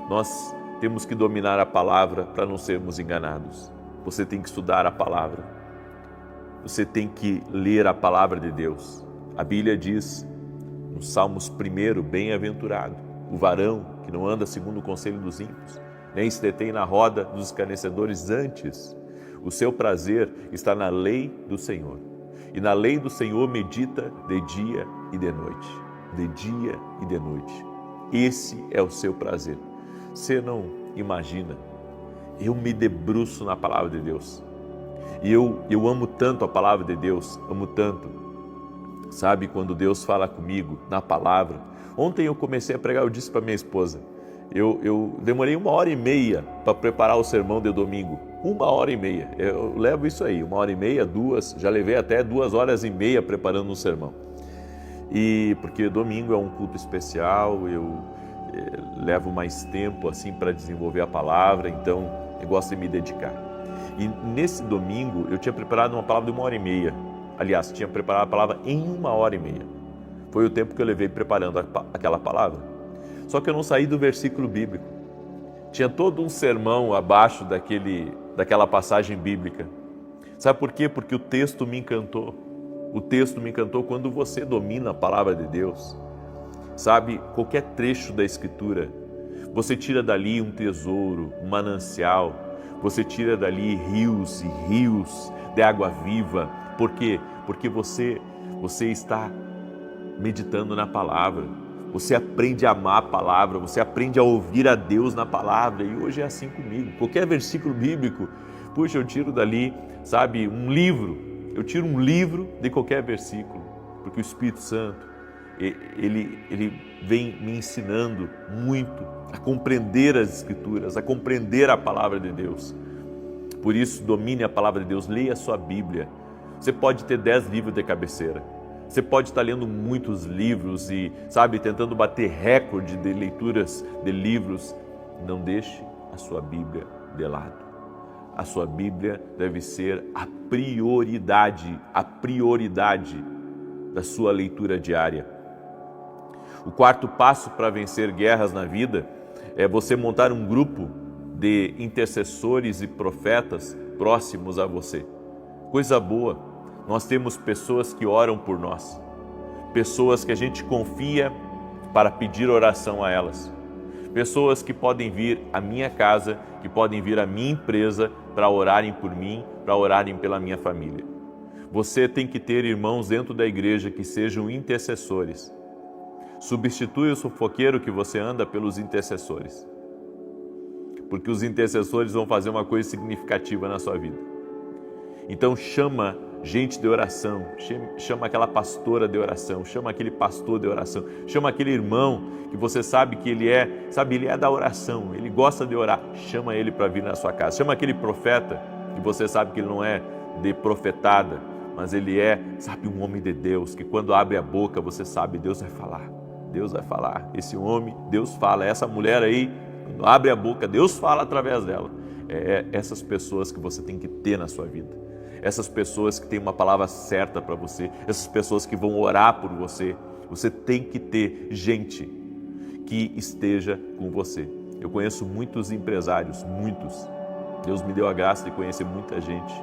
Speaker 1: Nós temos que dominar a palavra para não sermos enganados. Você tem que estudar a palavra. Você tem que ler a palavra de Deus. A Bíblia diz, no Salmos 1, bem-aventurado, o varão que não anda segundo o conselho dos ímpios, nem se detém na roda dos escarnecedores, antes. O seu prazer está na lei do Senhor. E na lei do Senhor medita de dia e de noite. De dia e de noite. Esse é o seu prazer. Você não imagina. Eu me debruço na palavra de Deus. E eu amo tanto a palavra de Deus, amo tanto. Sabe, quando Deus fala comigo na palavra. Ontem eu comecei a pregar, eu disse para minha esposa, eu demorei 1h30 para preparar o sermão de domingo. 1h30. Eu levo isso aí, 1h30, 2, já levei até 2h30 preparando um sermão. E porque domingo é um culto especial, eu levo mais tempo assim para desenvolver a palavra, então eu gosto de me dedicar. E nesse domingo eu tinha preparado uma palavra de 1h30. Aliás, tinha preparado a palavra em 1h30. Foi o tempo que eu levei preparando aquela palavra. Só que eu não saí do versículo bíblico. Tinha todo um sermão abaixo daquela passagem bíblica. Sabe por quê? Porque o texto me encantou. O texto me encantou quando você domina a palavra de Deus. Sabe, qualquer trecho da Escritura, você tira dali um tesouro, um manancial. Você tira dali rios e rios de água viva. Por quê? Porque você está meditando na palavra. Você aprende a amar a palavra, você aprende a ouvir a Deus na palavra. E hoje é assim comigo. Qualquer versículo bíblico, puxa, eu tiro dali, sabe, um livro. Eu tiro um livro de qualquer versículo. Porque o Espírito Santo, ele vem me ensinando muito a compreender as Escrituras, a compreender a palavra de Deus. Por isso, domine a palavra de Deus, leia a sua Bíblia. Você pode ter 10 livros de cabeceira. Você pode estar lendo muitos livros e, sabe, tentando bater recorde de leituras de livros. Não deixe a sua Bíblia de lado. A sua Bíblia deve ser a prioridade da sua leitura diária. O quarto passo para vencer guerras na vida é você montar um grupo de intercessores e profetas próximos a você. Coisa boa. Nós temos pessoas que oram por nós, pessoas que a gente confia para pedir oração a elas, pessoas que podem vir à minha casa, que podem vir à minha empresa para orarem por mim, para orarem pela minha família. Você tem que ter irmãos dentro da igreja que sejam intercessores. Substitui o fofoqueiro que você anda pelos intercessores, porque os intercessores vão fazer uma coisa significativa na sua vida. Então chama gente de oração, chama aquela pastora de oração, chama aquele pastor de oração, chama aquele irmão que você sabe que ele é da oração, ele gosta de orar, chama ele para vir na sua casa. Chama aquele profeta que você sabe que ele não é de profetada, mas ele é, sabe, um homem de Deus, que quando abre a boca você sabe, Deus vai falar. Deus vai falar. Esse homem, Deus fala. Essa mulher aí, quando abre a boca, Deus fala através dela. É essas pessoas que você tem que ter na sua vida. Essas pessoas que têm uma palavra certa para você. Essas pessoas que vão orar por você. Você tem que ter gente que esteja com você. Eu conheço muitos empresários, muitos. Deus me deu a graça de conhecer muita gente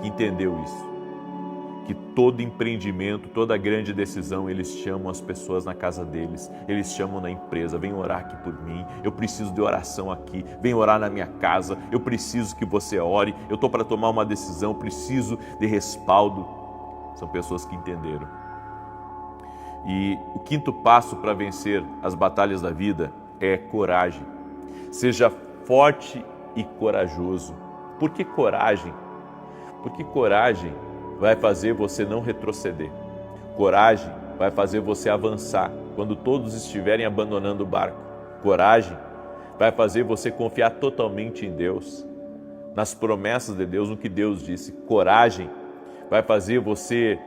Speaker 1: que entendeu isso. Que todo empreendimento, toda grande decisão, eles chamam as pessoas na casa deles, eles chamam na empresa, vem orar aqui por mim, eu preciso de oração aqui, vem orar na minha casa, eu preciso que você ore, eu estou para tomar uma decisão, preciso de respaldo. São pessoas que entenderam. E o quinto passo para vencer as batalhas da vida é coragem. Seja forte e corajoso. Por que coragem? Porque coragem vai fazer você não retroceder. Coragem vai fazer você avançar quando todos estiverem abandonando o barco. Coragem vai fazer você confiar totalmente em Deus, nas promessas de Deus, no que Deus disse. Coragem vai fazer você,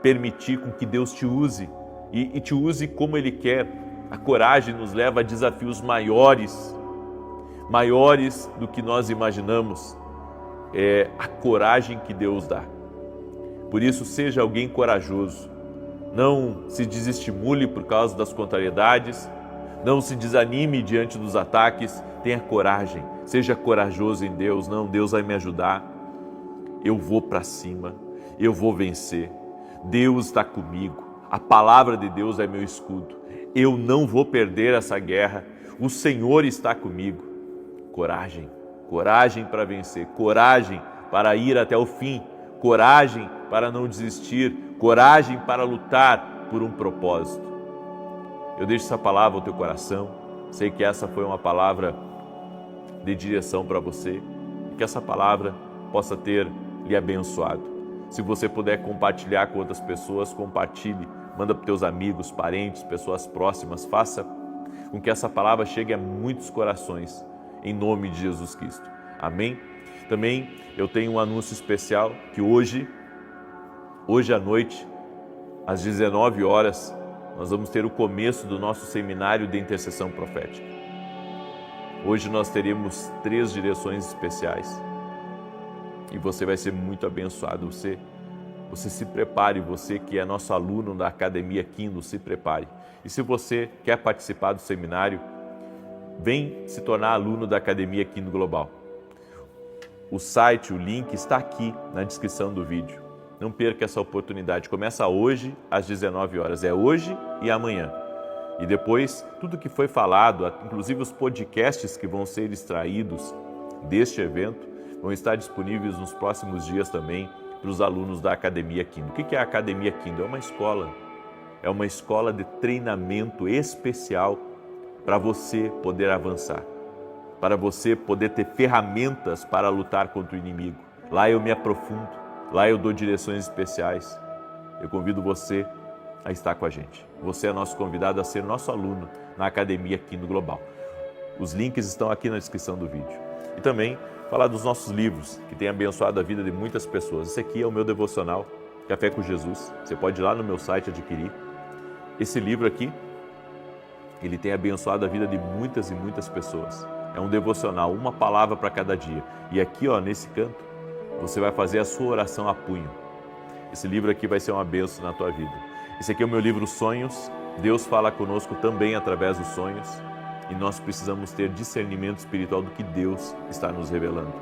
Speaker 1: permitir com que Deus te use e te use como Ele quer. A coragem nos leva a desafios maiores do que nós imaginamos. É a coragem que Deus dá. Por isso, seja alguém corajoso. Não se desestimule por causa das contrariedades. Não se desanime diante dos ataques. Tenha coragem. Seja corajoso em Deus. Não, Deus vai me ajudar. Eu vou para cima. Eu vou vencer. Deus está comigo. A palavra de Deus é meu escudo. Eu não vou perder essa guerra. O Senhor está comigo. Coragem. Coragem para vencer. Coragem para ir até o fim. Coragem para não desistir, coragem para lutar por um propósito. Eu deixo essa palavra ao teu coração, sei que essa foi uma palavra de direção para você, e que essa palavra possa ter lhe abençoado. Se você puder compartilhar com outras pessoas, compartilhe, manda para os teus amigos, parentes, pessoas próximas, faça com que essa palavra chegue a muitos corações, em nome de Jesus Cristo. Amém? Também eu tenho um anúncio especial que hoje à noite, às 19 horas, nós vamos ter o começo do nosso seminário de intercessão profética. Hoje nós teremos 3 direções especiais e você vai ser muito abençoado. Você se prepare, você que é nosso aluno da Academia Kindle, se prepare. E se você quer participar do seminário, vem se tornar aluno da Academia Kindle Global. O site, o link está aqui na descrição do vídeo. Não perca essa oportunidade. Começa hoje às 19 horas. É hoje e amanhã. E depois, tudo que foi falado, inclusive os podcasts que vão ser extraídos deste evento, vão estar disponíveis nos próximos dias também para os alunos da Academia Kindle. O que é a Academia Kindle? É uma escola. É uma escola de treinamento especial para você poder avançar, para você poder ter ferramentas para lutar contra o inimigo. Lá eu me aprofundo. Lá eu dou direções especiais. Eu convido você a estar com a gente. Você é nosso convidado a ser nosso aluno na Academia Kindle Global. Os links estão aqui na descrição do vídeo. E também falar dos nossos livros, que têm abençoado a vida de muitas pessoas. Esse aqui é o meu devocional, Café com Jesus. Você pode ir lá no meu site adquirir. Esse livro aqui, ele tem abençoado a vida de muitas e muitas pessoas. É um devocional, uma palavra para cada dia. E aqui, nesse canto, você vai fazer a sua oração a punho. Esse livro aqui vai ser uma bênção na tua vida. Esse aqui é o meu livro Sonhos. Deus fala conosco também através dos sonhos. E nós precisamos ter discernimento espiritual do que Deus está nos revelando.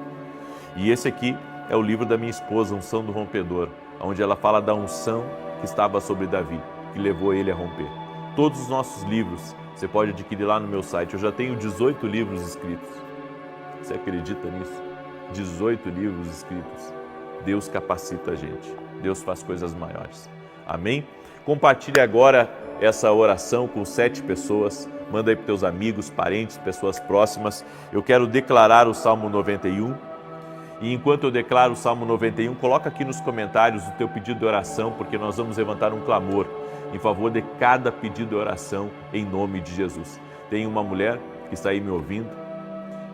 Speaker 1: E esse aqui é o livro da minha esposa, Unção do Rompedor, onde ela fala da unção que estava sobre Davi. que levou ele a romper. Todos os nossos livros você pode adquirir lá no meu site. Eu já tenho 18 livros escritos. Você acredita nisso? 18 livros escritos. Deus capacita a gente. Deus faz coisas maiores. Amém? Compartilhe agora essa oração com 7 pessoas. Manda aí para teus amigos, parentes, pessoas próximas. Eu quero declarar o Salmo 91. E enquanto eu declaro o Salmo 91, coloca aqui nos comentários o teu pedido de oração, porque nós vamos levantar um clamor em favor de cada pedido de oração em nome de Jesus. Tem uma mulher que está aí me ouvindo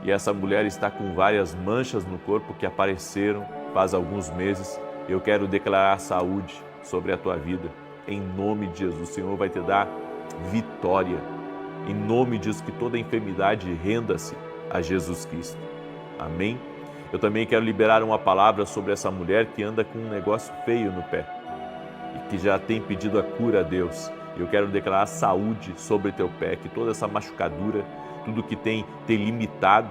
Speaker 1: e essa mulher está com várias manchas no corpo que apareceram faz alguns meses. Eu quero declarar saúde sobre a tua vida em nome de Jesus. O Senhor vai te dar vitória. Em nome de Jesus, que toda enfermidade renda-se a Jesus Cristo. Amém? Eu também quero liberar uma palavra sobre essa mulher que anda com um negócio feio no pé e que já tem pedido a cura a Deus. Eu quero declarar saúde sobre teu pé, que toda essa machucadura, tudo que tem te limitado,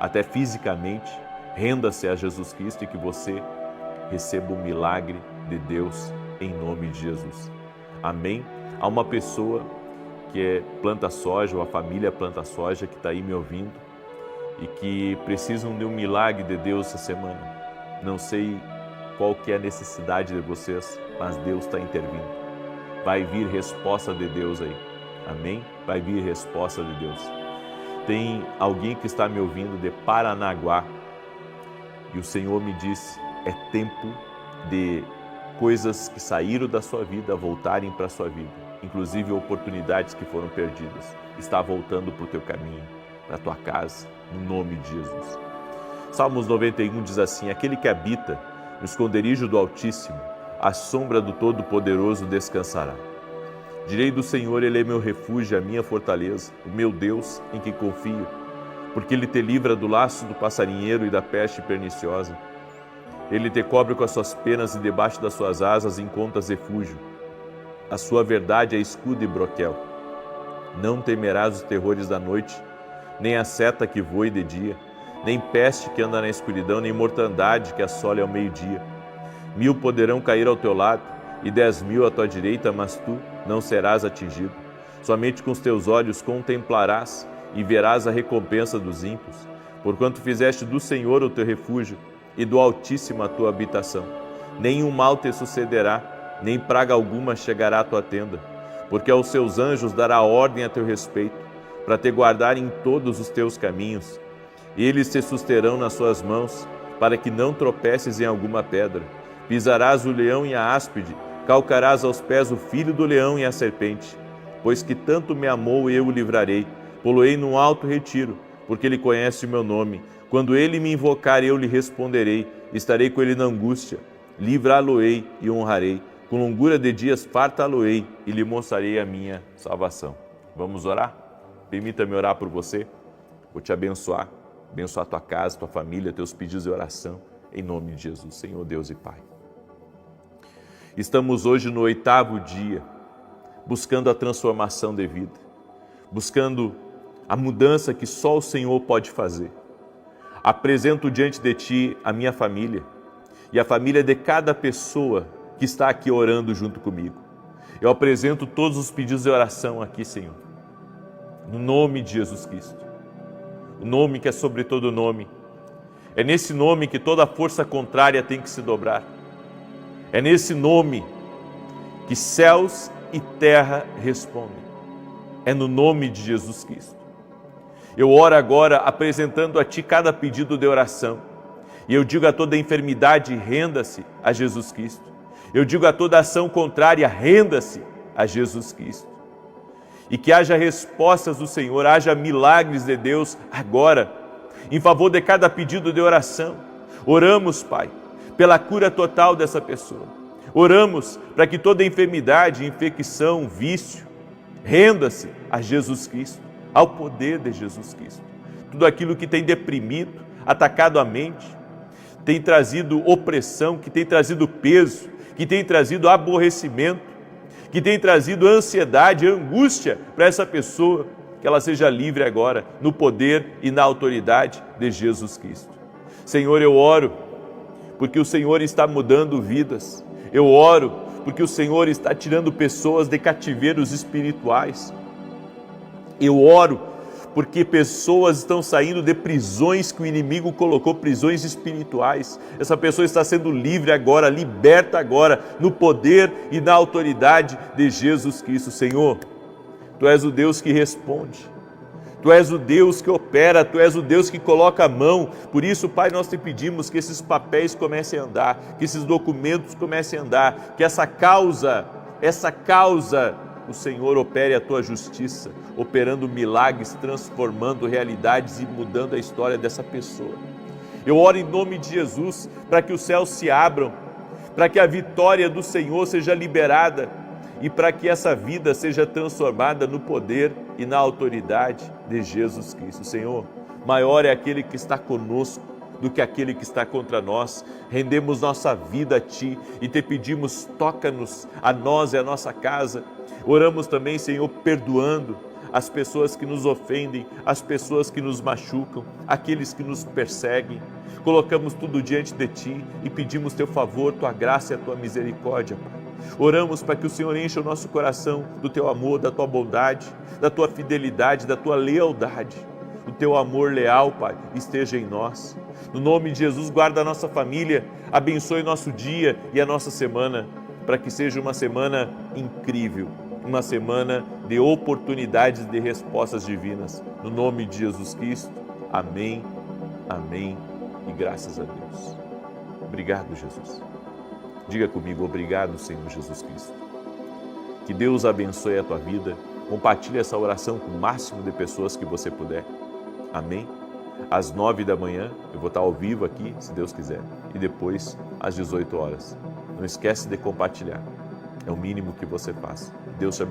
Speaker 1: até fisicamente, renda-se a Jesus Cristo e que você receba o milagre de Deus em nome de Jesus. Amém? Há uma pessoa que planta soja, ou a família planta soja, que está aí me ouvindo e que precisam de um milagre de Deus essa semana. Não sei qual que é a necessidade de vocês, mas Deus está intervindo. Vai vir resposta de Deus aí. Amém? Vai vir resposta de Deus. Tem alguém que está me ouvindo de Paranaguá e o Senhor me disse, é tempo de coisas que saíram da sua vida voltarem para a sua vida. Inclusive oportunidades que foram perdidas. Está voltando para o teu caminho, para a tua casa, no nome de Jesus. Salmos 91 diz assim, aquele que habita no esconderijo do Altíssimo, à sombra do Todo-Poderoso descansará. Direi do Senhor, Ele é meu refúgio, a minha fortaleza, o meu Deus em que confio, porque Ele te livra do laço do passarinheiro e da peste perniciosa. Ele te cobre com as suas penas e debaixo das suas asas encontras refúgio. A sua verdade é escudo e broquel. Não temerás os terrores da noite, nem a seta que voe de dia, nem peste que anda na escuridão, nem mortandade que assole ao meio-dia. 1000 poderão cair ao teu lado e 10.000 à tua direita, mas tu não serás atingido. Somente com os teus olhos contemplarás e verás a recompensa dos ímpios, porquanto fizeste do Senhor o teu refúgio e do Altíssimo a tua habitação. Nenhum mal te sucederá, nem praga alguma chegará à tua tenda, porque aos seus anjos dará ordem a teu respeito, para te guardar em todos os teus caminhos. Eles te susterão nas suas mãos, para que não tropeces em alguma pedra. Pisarás o leão e a áspide, calcarás aos pés o filho do leão e a serpente. Pois que tanto me amou, eu o livrarei, pô-lo-ei num alto retiro, porque ele conhece o meu nome. Quando ele me invocar, eu lhe responderei, estarei com ele na angústia. Livrá-lo-ei e honrarei, com longura de dias fartá-lo-ei e lhe mostrarei a minha salvação. Vamos orar? Permita-me orar por você, vou te abençoar a tua casa, tua família, teus pedidos de oração, em nome de Jesus, Senhor Deus e Pai. Estamos hoje no 8º dia, buscando a transformação de vida, buscando a mudança que só o Senhor pode fazer. Apresento diante de Ti a minha família e a família de cada pessoa que está aqui orando junto comigo. Eu apresento todos os pedidos de oração aqui, Senhor, no nome de Jesus Cristo, o nome que é sobre todo nome. É nesse nome que toda força contrária tem que se dobrar. É nesse nome que céus e terra respondem. É no nome de Jesus Cristo. Eu oro agora apresentando a Ti cada pedido de oração. E eu digo a toda enfermidade, renda-se a Jesus Cristo. Eu digo a toda ação contrária, renda-se a Jesus Cristo. E que haja respostas do Senhor, haja milagres de Deus agora, em favor de cada pedido de oração. Oramos, Pai, pela cura total dessa pessoa. Oramos para que toda enfermidade, infecção, vício, renda-se a Jesus Cristo, ao poder de Jesus Cristo. Tudo aquilo que tem deprimido, atacado a mente, tem trazido opressão, que tem trazido peso, que tem trazido aborrecimento, que tem trazido ansiedade, angústia para essa pessoa, que ela seja livre agora, no poder e na autoridade de Jesus Cristo. Senhor, eu oro, porque o Senhor está mudando vidas. Eu oro, porque o Senhor está tirando pessoas de cativeiros espirituais. Eu oro porque pessoas estão saindo de prisões que o inimigo colocou, prisões espirituais. Essa pessoa está sendo livre agora, liberta agora, no poder e na autoridade de Jesus Cristo. Senhor, Tu és o Deus que responde, Tu és o Deus que opera, Tu és o Deus que coloca a mão. Por isso, Pai, nós te pedimos que esses papéis comecem a andar, que esses documentos comecem a andar, que essa causa, o Senhor opere a Tua justiça, operando milagres, transformando realidades e mudando a história dessa pessoa. Eu oro em nome de Jesus para que os céus se abram, para que a vitória do Senhor seja liberada e para que essa vida seja transformada no poder e na autoridade de Jesus Cristo. Senhor, maior é aquele que está conosco do que aquele que está contra nós. Rendemos nossa vida a Ti e Te pedimos, toca-nos, a nós e a nossa casa. Oramos também, Senhor, perdoando as pessoas que nos ofendem, as pessoas que nos machucam, aqueles que nos perseguem. Colocamos tudo diante de Ti e pedimos Teu favor, Tua graça e a Tua misericórdia, Pai. Oramos para que o Senhor encha o nosso coração do Teu amor, da Tua bondade, da Tua fidelidade, da Tua lealdade. O Teu amor leal, Pai, esteja em nós. No nome de Jesus, guarda a nossa família, abençoe nosso dia e a nossa semana, para que seja uma semana incrível, uma semana de oportunidades de respostas divinas. No nome de Jesus Cristo, amém, amém e graças a Deus. Obrigado, Jesus. Diga comigo, obrigado, Senhor Jesus Cristo. Que Deus abençoe a tua vida. Compartilhe essa oração com o máximo de pessoas que você puder. Amém? Às 9 da manhã, eu vou estar ao vivo aqui, se Deus quiser. E depois, às 18 horas. Não esquece de compartilhar. É o mínimo que você faz. Deus te abençoe.